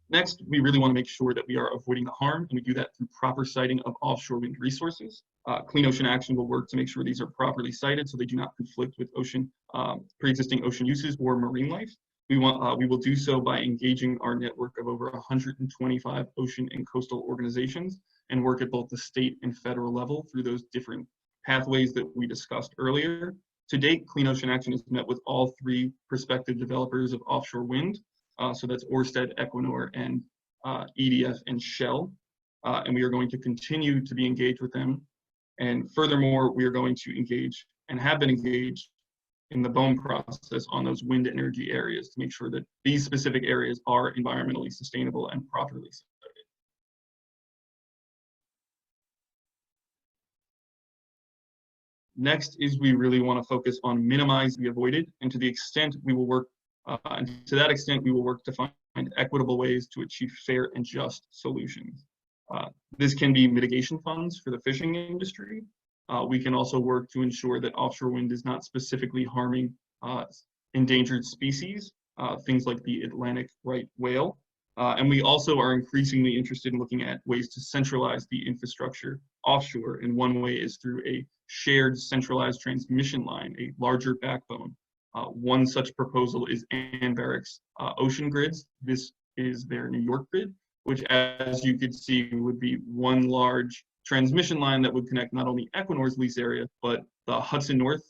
Next, we really want to make sure that we are avoiding the harm, and we do that through proper siting of offshore wind resources. Clean Ocean Action will work to make sure these are properly sited so they do not conflict with pre-existing ocean uses or marine life. We will do so by engaging our network of over 125 ocean and coastal organizations and work at both the state and federal level through those different pathways that we discussed earlier. To date, Clean Ocean Action has met with all 3 prospective developers of offshore wind. So that's Ørsted, Equinor, and EDF and Shell. And we are going to continue to be engaged with them. And furthermore, we are going to engage and have been engaged in the BOEM process on those wind energy areas to make sure that these specific areas are environmentally sustainable and properly sited. Next is we really want to focus on minimize the avoided, and to the extent we will work and to that extent, we will work to find equitable ways to achieve fair and just solutions. This can be mitigation funds for the fishing industry. We can also work to ensure that offshore wind is not specifically harming endangered species, things like the Atlantic right whale. And we also are increasingly interested in looking at ways to centralize the infrastructure offshore. And one way is through a shared centralized transmission line, a larger backbone. One such proposal is Anbaric's Ocean Grids. This is their New York grid, which, as you could see, would be one large transmission line that would connect not only Equinor's lease area, but the Hudson North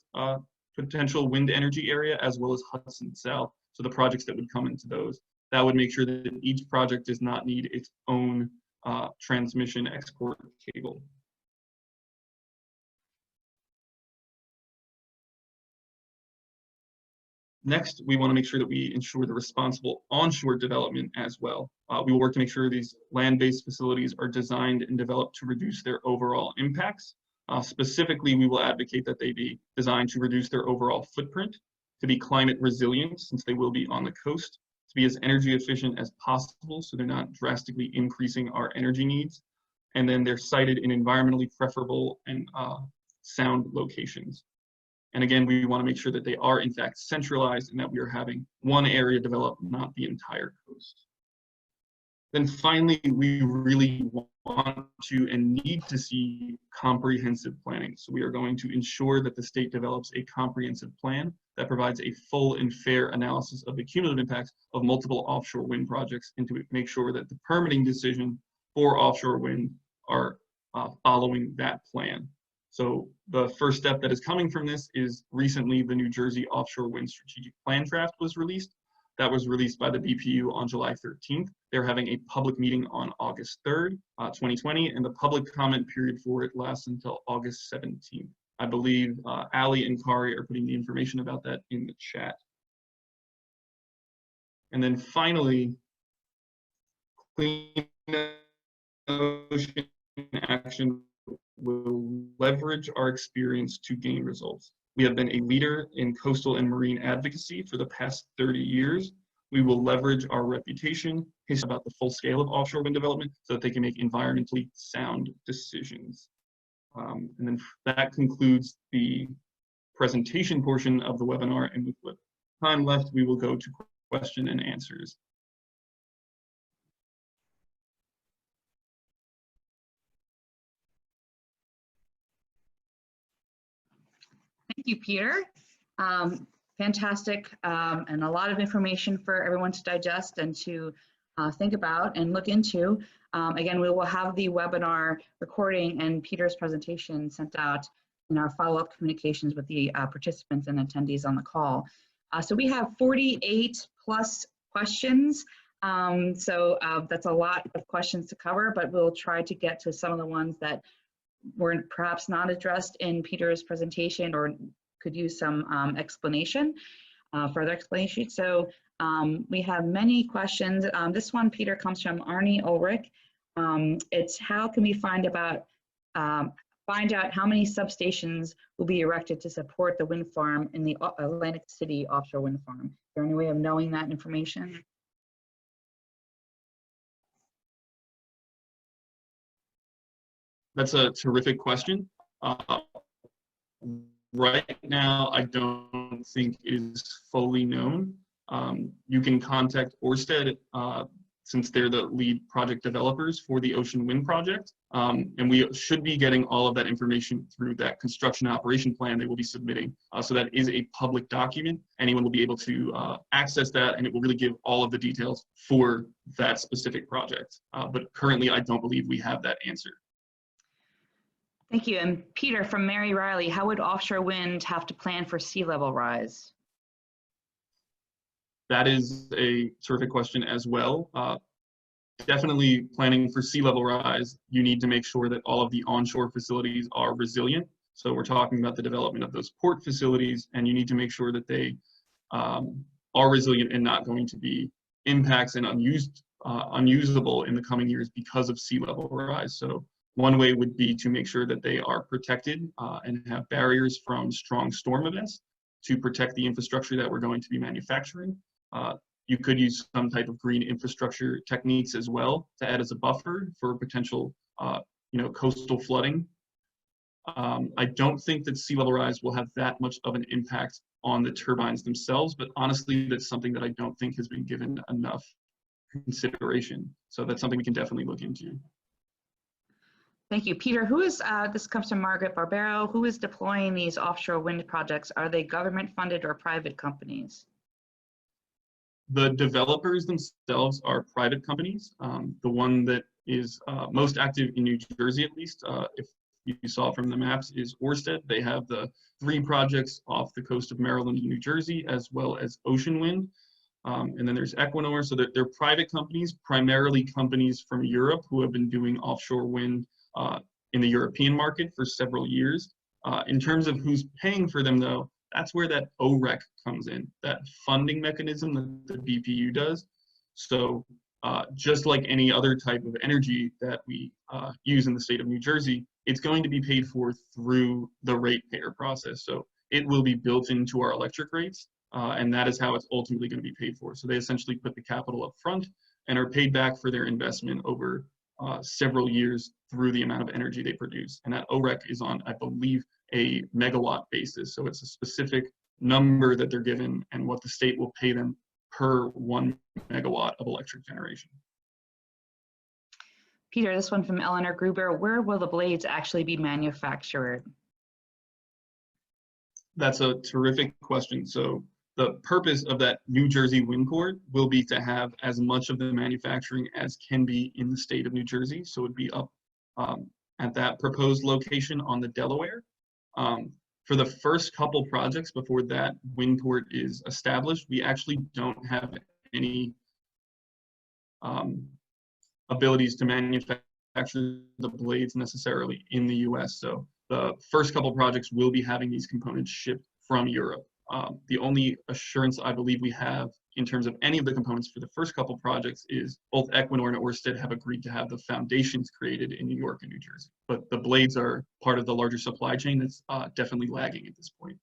potential wind energy area, as well as Hudson South. So the projects that would come into those. That would make sure that each project does not need its own transmission export cable. Next, we want to make sure that we ensure the responsible onshore development as well. We will work to make sure these land-based facilities are designed and developed to reduce their overall impacts. Specifically, we will advocate that they be designed to reduce their overall footprint, to be climate resilient since they will be on the coast, to be as energy efficient as possible so they're not drastically increasing our energy needs, and then they're sited in environmentally preferable and sound locations. And again, we want to make sure that they are in fact centralized and that we are having one area develop, not the entire coast. Then finally, we really want to and need to see comprehensive planning. So we are going to ensure that the state develops a comprehensive plan that provides a full and fair analysis of the cumulative impacts of multiple offshore wind projects and to make sure that the permitting decision for offshore wind are following that plan. So the first step that is coming from this is recently the New Jersey Offshore Wind Strategic Plan draft was released. That was released by the BPU on July 13th. They're having a public meeting on August 3rd, 2020, and the public comment period for it lasts until August 17th. I believe Ali and Kari are putting the information about that in the chat. And then finally, Clean Ocean Action will leverage our experience to gain results. We have been a leader in coastal and marine advocacy for the past 30 years. We will leverage our reputation, history about the full scale of offshore wind development so that they can make environmentally sound decisions. And then that concludes the presentation portion of the webinar. And with what time left, we will go to question and answers. Thank you, Peter. fantastic and a lot of information for everyone to digest and to think about and look into. Again, we will have the webinar recording and Peter's presentation sent out in our follow-up communications with the participants and attendees on the call. So we have 48 plus questions. So that's a lot of questions to cover, but we'll try to get to some of the ones that were perhaps not addressed in Peter's presentation or could use some explanation, further explanation. So we have many questions. This one, Peter, comes from Arnie Ulrich. It's how can we find out how many substations will be erected to support the wind farm in the Atlantic City offshore wind farm? Is there any way of knowing that information? That's a terrific question. Right now, I don't think it is fully known. You can contact Ørsted since they're the lead project developers for the Ocean Wind project. And we should be getting all of that information through that construction operation plan they will be submitting. So that is a public document. Anyone will be able to access that, and it will really give all of the details for that specific project. But currently, I don't believe we have that answer. Thank you. And Peter, from Mary Riley, how would offshore wind have to plan for sea level rise? That is a terrific question as well. Definitely planning for sea level rise, you need to make sure that all of the onshore facilities are resilient. So we're talking about the development of those port facilities, and you need to make sure that they are resilient and not going to be impacts and unusable in the coming years because of sea level rise. So one way would be to make sure that they are protected and have barriers from strong storm events to protect the infrastructure that we're going to be manufacturing. You could use some type of green infrastructure techniques as well to add as a buffer for potential coastal flooding. I don't think that sea level rise will have that much of an impact on the turbines themselves, but honestly, that's something that I don't think has been given enough consideration. So that's something we can definitely look into. Thank you. Peter, who is, this comes from Margaret Barbero, who is deploying these offshore wind projects? Are they government funded or private companies? The developers themselves are private companies. The one that is most active in New Jersey, at least, if you saw from the maps, is Ørsted. They have the 3 projects off the coast of Maryland and New Jersey, as well as Ocean Wind. And then there's Equinor. So they're private companies, primarily companies from Europe who have been doing offshore wind in the European market for several years. In terms of who's paying for them, though, that's where that OREC comes in, that funding mechanism that the BPU does. So just like any other type of energy that we use in the state of New Jersey, it's going to be paid for through the ratepayer process. So it will be built into our electric rates, and that is how it's ultimately going to be paid for. So they essentially put the capital up front and are paid back for their investment over several years through the amount of energy they produce. And that OREC is on, I believe, a megawatt basis. So it's a specific number that they're given and what the state will pay them per 1 megawatt of electric generation. Peter, this one from Eleanor Gruber, where will the blades actually be manufactured? That's a terrific question. So the purpose of that New Jersey wind port will be to have as much of the manufacturing as can be in the state of New Jersey. So it'd be up at that proposed location on the Delaware. For the first couple projects before that wind port is established, we actually don't have any abilities to manufacture the blades necessarily in the US. So the first couple projects will be having these components shipped from Europe. The only assurance I believe we have in terms of any of the components for the first couple projects is both Equinor and Ørsted have agreed to have the foundations created in New York and New Jersey. But the blades are part of the larger supply chain that's definitely lagging at this point.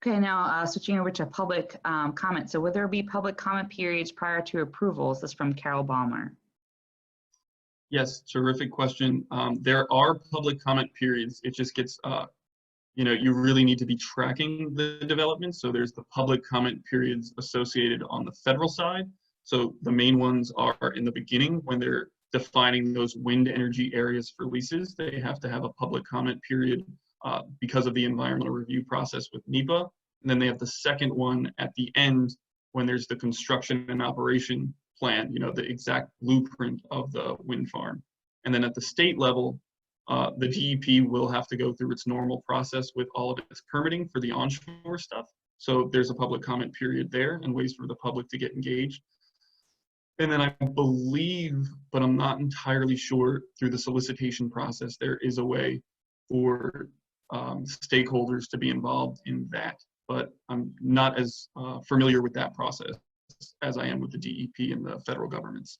Okay, now switching over to public comment. So will there be public comment periods prior to approvals? This is from Carol Balmer. Yes, terrific question. There are public comment periods. It just gets you really need to be tracking the development. So there's the public comment periods associated on the federal side. So the main ones are in the beginning when they're defining those wind energy areas for leases. They have to have a public comment period because of the environmental review process with NEPA. And then they have the second one at the end when there's the construction and operation plan, you know, the exact blueprint of the wind farm. And then at the state level, the DEP will have to go through its normal process with all of its permitting for the onshore stuff. So there's a public comment period there and ways for the public to get engaged. And then I believe, but I'm not entirely sure, through the solicitation process, there is a way for stakeholders to be involved in that. But I'm not as familiar with that process as I am with the DEP and the federal governments.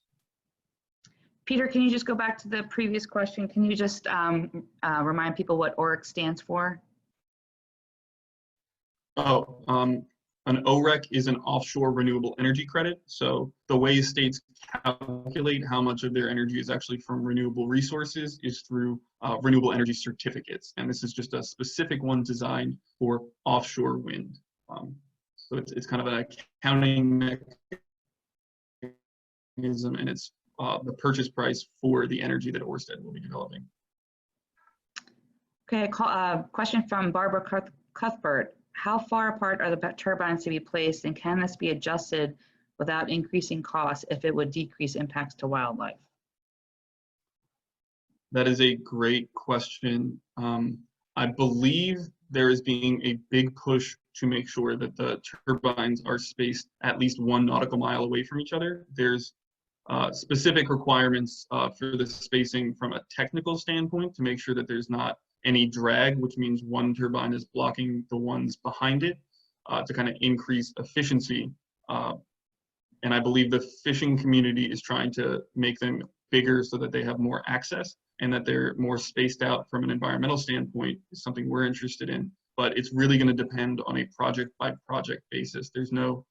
Peter, can you just go back to the previous question? Can you just remind people what OREC stands for? Oh, an OREC is an offshore renewable energy credit. So the way states calculate how much of their energy is actually from renewable resources is through renewable energy certificates. And this is just a specific one designed for offshore wind. So it's kind of an accounting mechanism, and it's the purchase price for the energy that Ørsted will be developing. Okay, question from Barbara Cuthbert. How far apart are the turbines to be placed, and can this be adjusted without increasing costs if it would decrease impacts to wildlife? That is a great question. I believe there is being a big push to make sure that the turbines are spaced at least 1 nautical mile away from each other. There's specific requirements for the spacing from a technical standpoint to make sure that there's not any drag, which means one turbine is blocking the ones behind it to kind of increase efficiency. And I believe the fishing community is trying to make them bigger so that they have more access and that they're more spaced out from an environmental standpoint is something we're interested in. But it's really going to depend on a project by project basis. There's no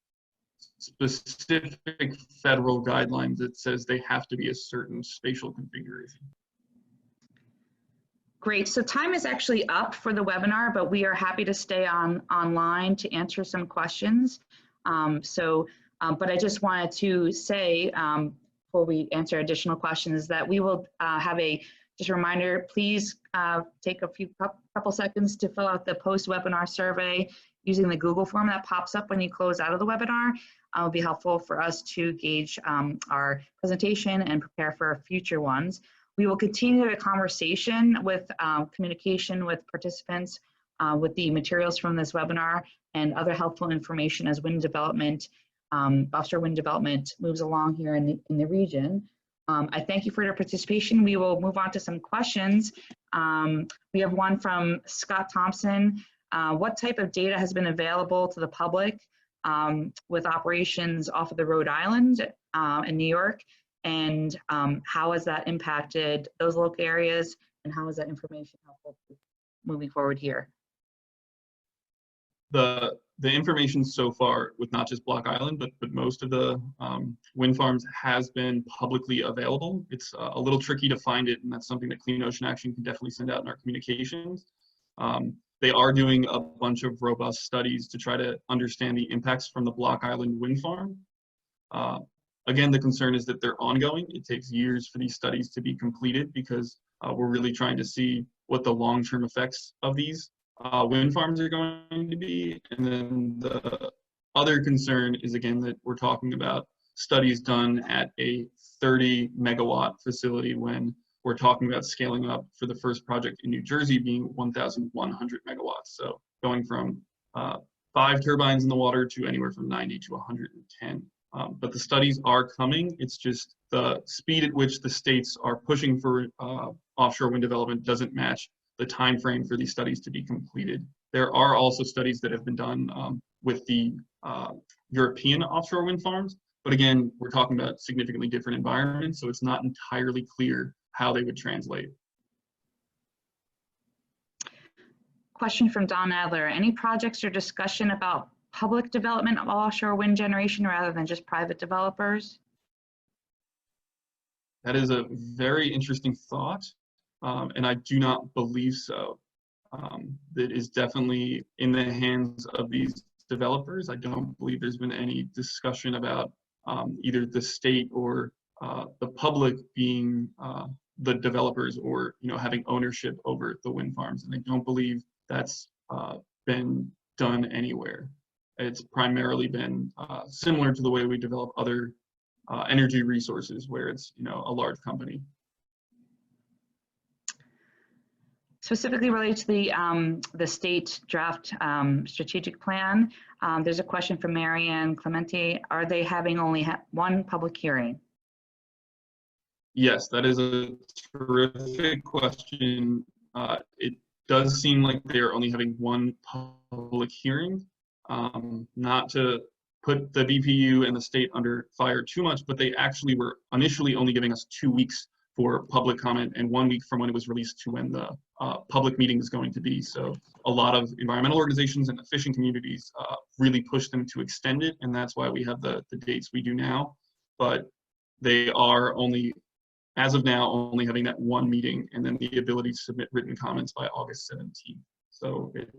specific federal guidelines that says they have to be a certain spatial configuration. Great, so time is actually up for the webinar, but we are happy to stay online to answer some questions. But I just wanted to say, before we answer additional questions, that we will have just a reminder, please take a couple seconds to fill out the post-webinar survey using the Google form that pops up when you close out of the webinar. It will be helpful for us to gauge our presentation and prepare for future ones. We will continue the conversation with communication with participants with the materials from this webinar and other helpful information as wind development, offshore wind development moves along here in the region. I thank you for your participation. We will move on to some questions. We have one from Scott Thompson. What type of data has been available to the public with operations off of the Rhode Island in New York? And how has that impacted those local areas, and how is that information helpful moving forward here? The information so far with not just Block Island, but most of the wind farms has been publicly available. It's a little tricky to find it, and that's something that Clean Ocean Action can definitely send out in our communications. They are doing a bunch of robust studies to try to understand the impacts from the Block Island wind farm. Again, the concern is that they're ongoing. It takes years for these studies to be completed because we're really trying to see what the long-term effects of these wind farms are going to be. And then the other concern is, again, that we're talking about studies done at a 30 megawatt facility when we're talking about scaling up for the first project in New Jersey being 1,100 megawatts. So going from 5 turbines in the water to anywhere from 90 to 110. But the studies are coming. It's just the speed at which the states are pushing for offshore wind development doesn't match the time frame for these studies to be completed. There are also studies that have been done with the European offshore wind farms. But again, we're talking about significantly different environments, so it's not entirely clear how they would translate. Question from Don Adler. Any projects or discussion about public development of offshore wind generation rather than just private developers? That is a very interesting thought, and I do not believe so. That is definitely in the hands of these developers. I don't believe there's been any discussion about either the state or the public being the developers or having ownership over the wind farms, and I don't believe that's been done anywhere. It's primarily been similar to the way we develop other energy resources, where it's, you know, a large company. Specifically related to the state draft strategic plan, there's a question from Marianne Clemente. Are they having only one public hearing? Yes, that is a terrific question. It does seem like they're only having one public hearing. Not to put the BPU and the state under fire too much, but they actually were initially only giving us 2 weeks for public comment and 1 week from when it was released to when the public meeting is going to be. So a lot of environmental organizations and the fishing communities really pushed them to extend it, and that's why we have the dates we do now. But they are only, as of now, only having that one meeting and then the ability to submit written comments by August 17th. So it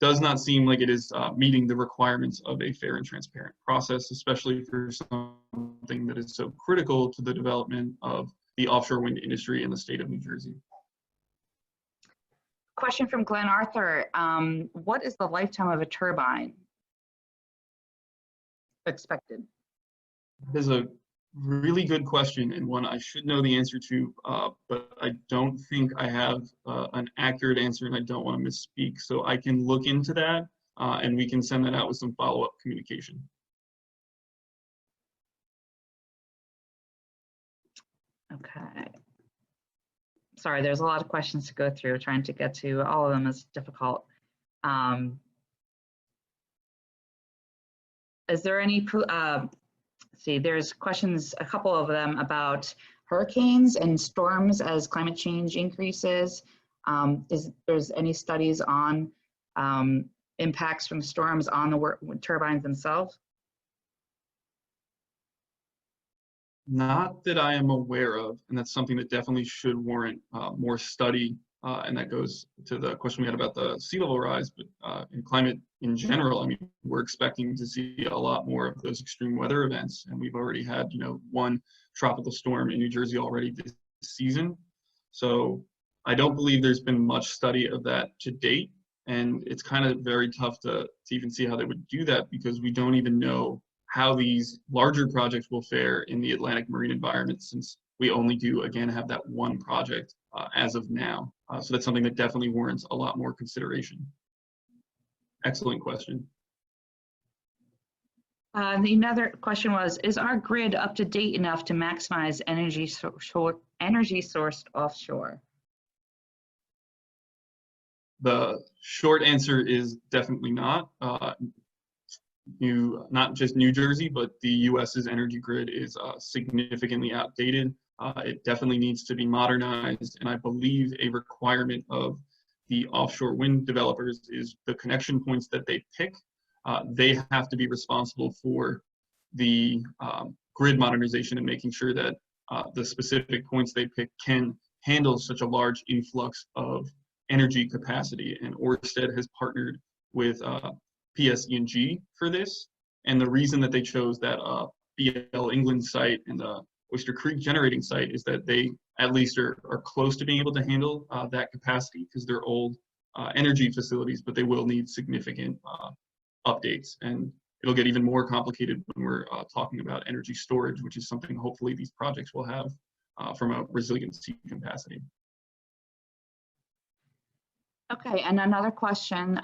does not seem like it is meeting the requirements of a fair and transparent process, especially for something that is so critical to the development of the offshore wind industry in the state of New Jersey. Question from Glenn Arthur. What is the lifetime of a turbine expected? This is a really good question, and one I should know the answer to, but I don't think I have an accurate answer, and I don't want to misspeak. So I can look into that, and we can send that out with some follow-up communication. Okay. Sorry, there's a lot of questions to go through. Trying to get to all of them is difficult. Is there any, see, there's questions, a couple of them about hurricanes and storms as climate change increases. There's any studies on impacts from storms on the turbines themselves? Not that I am aware of, and that's something that definitely should warrant more study. And that goes to the question we had about the sea level rise, but in climate in general, I mean, we're expecting to see a lot more of those extreme weather events. And we've already had, you know, one tropical storm in New Jersey already this season. So I don't believe there's been much study of that to date. And it's kind of very tough to even see how they would do that, because we don't even know how these larger projects will fare in the Atlantic marine environment, since we only do, again, have that one project as of now. So that's something that definitely warrants a lot more consideration. Excellent question. Another question was, is our grid up to date enough to maximize energy sourced offshore? The short answer is definitely not. Not just New Jersey, but the US's energy grid is significantly outdated. It definitely needs to be modernized, and I believe a requirement of the offshore wind developers is the connection points that they pick. They have to be responsible for the grid modernization and making sure that the specific points they pick can handle such a large influx of energy capacity. And Ørsted has partnered with PSE&G for this. And the reason that they chose that BL England site and the Oyster Creek generating site is that they at least are close to being able to handle that capacity, because they're old energy facilities, but they will need significant updates. And it'll get even more complicated when we're talking about energy storage, which is something hopefully these projects will have from a resiliency capacity. Okay, and another question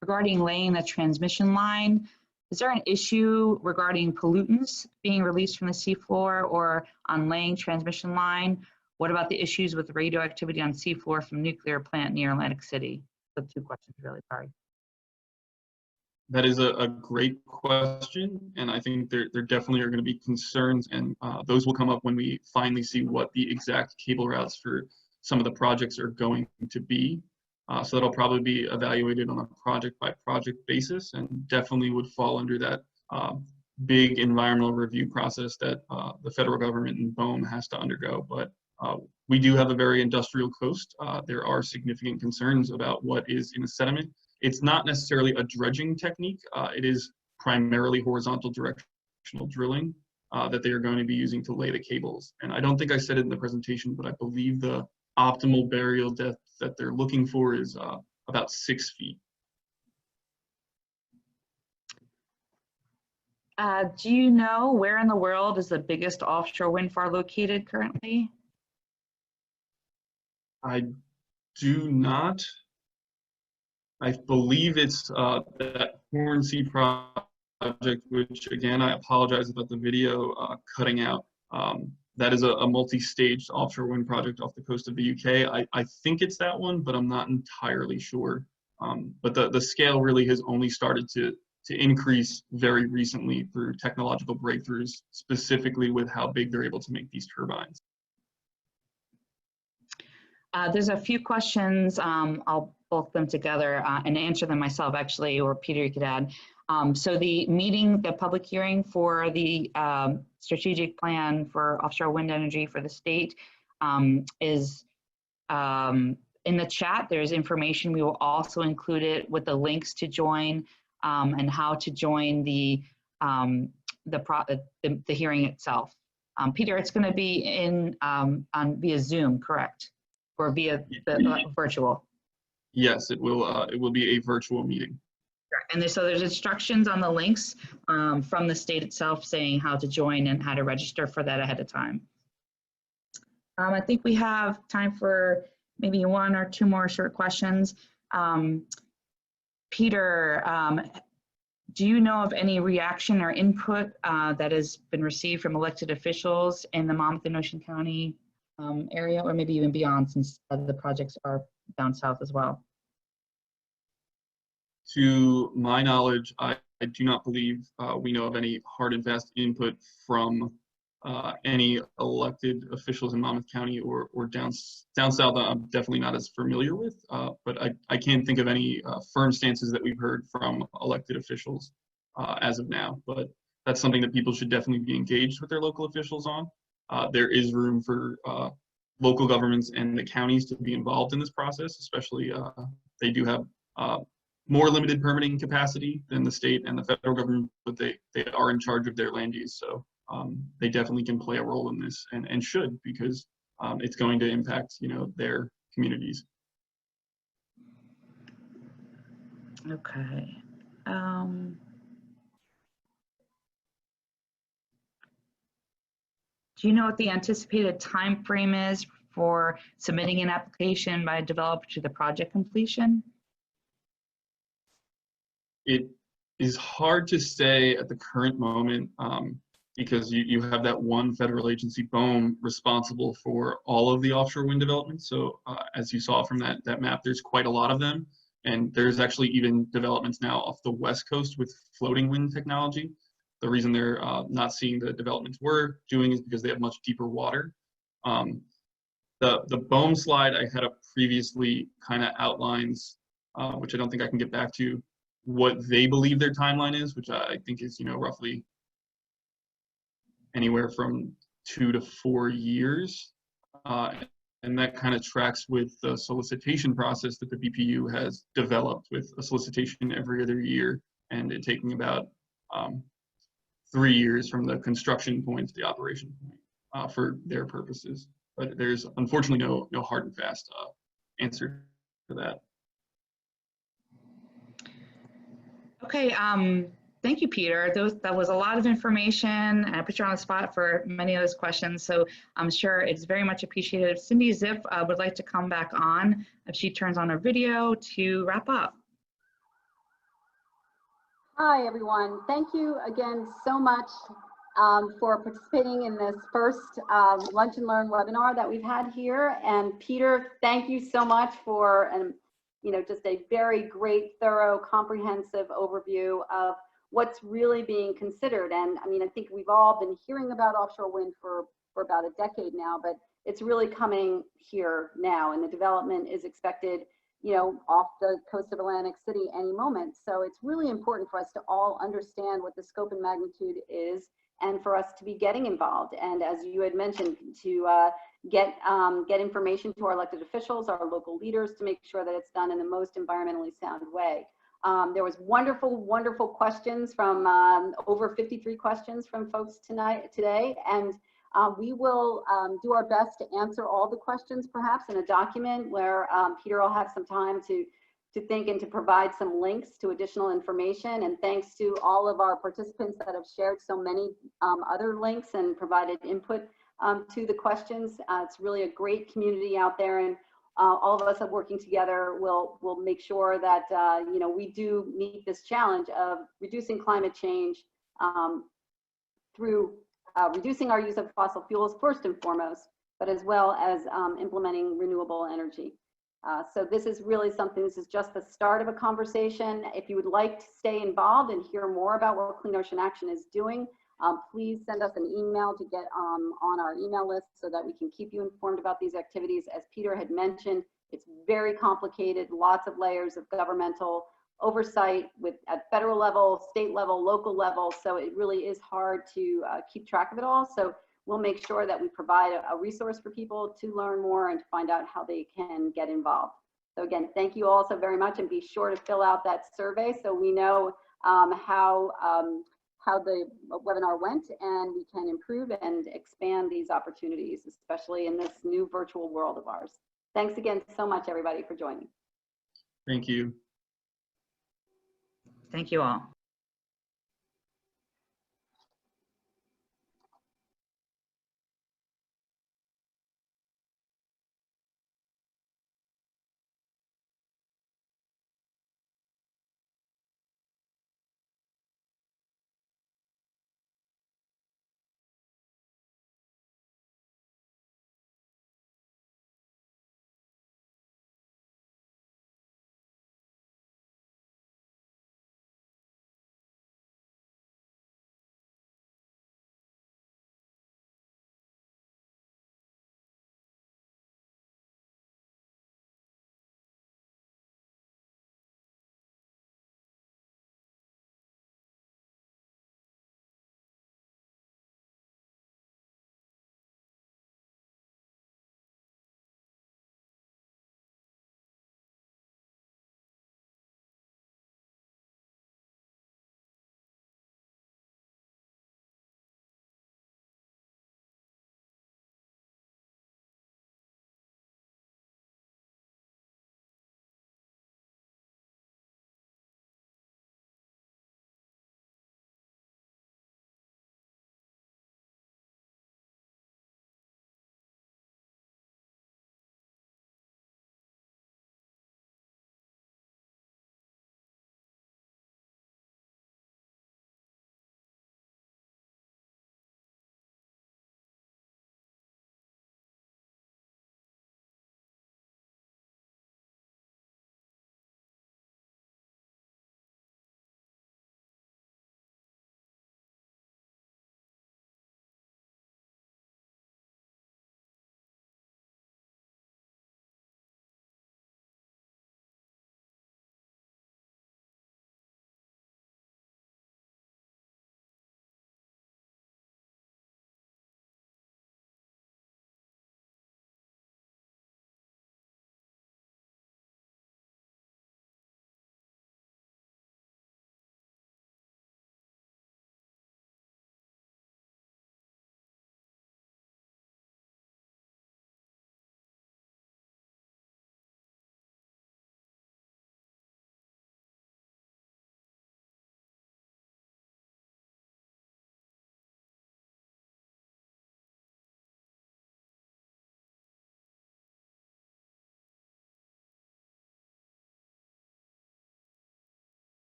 regarding laying the transmission line. Is there an issue regarding pollutants being released from the seafloor or on laying transmission line? What about the issues with radioactivity on seafloor from nuclear plant near Atlantic City? The two questions, really, sorry. That is a great question, and I think there definitely are going to be concerns, and those will come up when we finally see what the exact cable routes for some of the projects are going to be. So that'll probably be evaluated on a project-by-project basis, and definitely would fall under that big environmental review process that the federal government and BOEM has to undergo. But we do have a very industrial coast. There are significant concerns about what is in the sediment. It's not necessarily a dredging technique. It is primarily horizontal directional drilling that they are going to be using to lay the cables. And I don't think I said it in the presentation, but I believe the optimal burial depth that they're looking for is about 6 feet. Do you know where in the world is the biggest offshore wind farm located currently? I do not. I believe it's that Hornsea project, which again, I apologize about the video cutting out. That is a multi-staged offshore wind project off the coast of the UK. I think it's that one, but I'm not entirely sure. But the scale really has only started to increase very recently through technological breakthroughs, specifically with how big they're able to make these turbines. There's a few questions. I'll bulk them together and answer them myself, actually, or Peter, you could add. So the meeting, the public hearing for the strategic plan for offshore wind energy for the state is in the chat. There's information. We will also include it with the links to join and how to join the hearing itself. Peter, it's going to be in via Zoom, correct? Or via the virtual? Yes, it will be a virtual meeting. And so there's instructions on the links from the state itself saying how to join and how to register for that ahead of time. I think we have time for maybe one or two more short questions. Peter, do you know of any reaction or input that has been received from elected officials in the Monmouth and Ocean County area, or maybe even beyond, since the projects are down south as well? To my knowledge, I do not believe we know of any hard and fast input from any elected officials in Monmouth County or down south. I'm definitely not as familiar with, but I can't think of any firm stances that we've heard from elected officials as of now. But that's something that people should definitely be engaged with their local officials on. There is room for local governments and the counties to be involved in this process, especially they do have more limited permitting capacity than the state and the federal government, but they are in charge of their land use. So they definitely can play a role in this and should, because it's going to impact, their communities. Okay. Do you know what the anticipated time frame is for submitting an application by a developer to the project completion? It is hard to say at the current moment because you have that one federal agency, BOEM, responsible for all of the offshore wind development. So as you saw from that map, there's quite a lot of them. And there's actually even developments now off the West Coast with floating wind technology. The reason they're not seeing the developments we're doing is because they have much deeper water. The BOEM slide I had up previously kind of outlines, which I don't think I can get back to, what they believe their timeline is, which I think is, roughly anywhere from 2 to 4 years. And that kind of tracks with the solicitation process that the BPU has developed, with a solicitation every other year, and it taking about 3 years from the construction point to the operation point for their purposes. But there's unfortunately no hard and fast answer to that. Okay, thank you, Peter. That was a lot of information, and I put you on the spot for many of those questions, so I'm sure it's very much appreciated. Cindy Ziff would like to come back on if she turns on her video to wrap up. Hi, everyone. Thank you again so much for participating in this first Lunch and Learn webinar that we've had here. And Peter, thank you so much for just a very great, thorough, comprehensive overview of what's really being considered. And I think we've all been hearing about offshore wind for about a decade now, but it's really coming here now, and the development is expected off the coast of Atlantic City any moment. So it's really important for us to all understand what the scope and magnitude is, and for us to be getting involved. And as you had mentioned, to get information to our elected officials, our local leaders, to make sure that it's done in the most environmentally sound way. There was wonderful questions from over 53 questions from folks today, and we will do our best to answer all the questions, perhaps in a document where Peter will have some time to to think and to provide some links to additional information. And thanks to all of our participants that have shared so many other links and provided input to the questions. It's really a great community out there, and all of us are working together. We'll make sure that you know, we do meet this challenge of reducing climate change through reducing our use of fossil fuels first and foremost, but as well as implementing renewable energy. So this is really something, this is just the start of a conversation. If you would like to stay involved and hear more about what Clean Ocean Action is doing, please send us an email to get on our email list so that we can keep you informed about these activities. As Peter had mentioned, it's very complicated, lots of layers of governmental oversight at federal level, state level, local level. So it really is hard to keep track of it all. So we'll make sure that we provide a resource for people to learn more and to find out how they can get involved. So again, thank you all so very much, and be sure to fill out that survey so we know how the webinar went, and we can improve and expand these opportunities, especially in this new virtual world of ours. Thanks again so much, everybody, for joining. Thank you. Thank you all.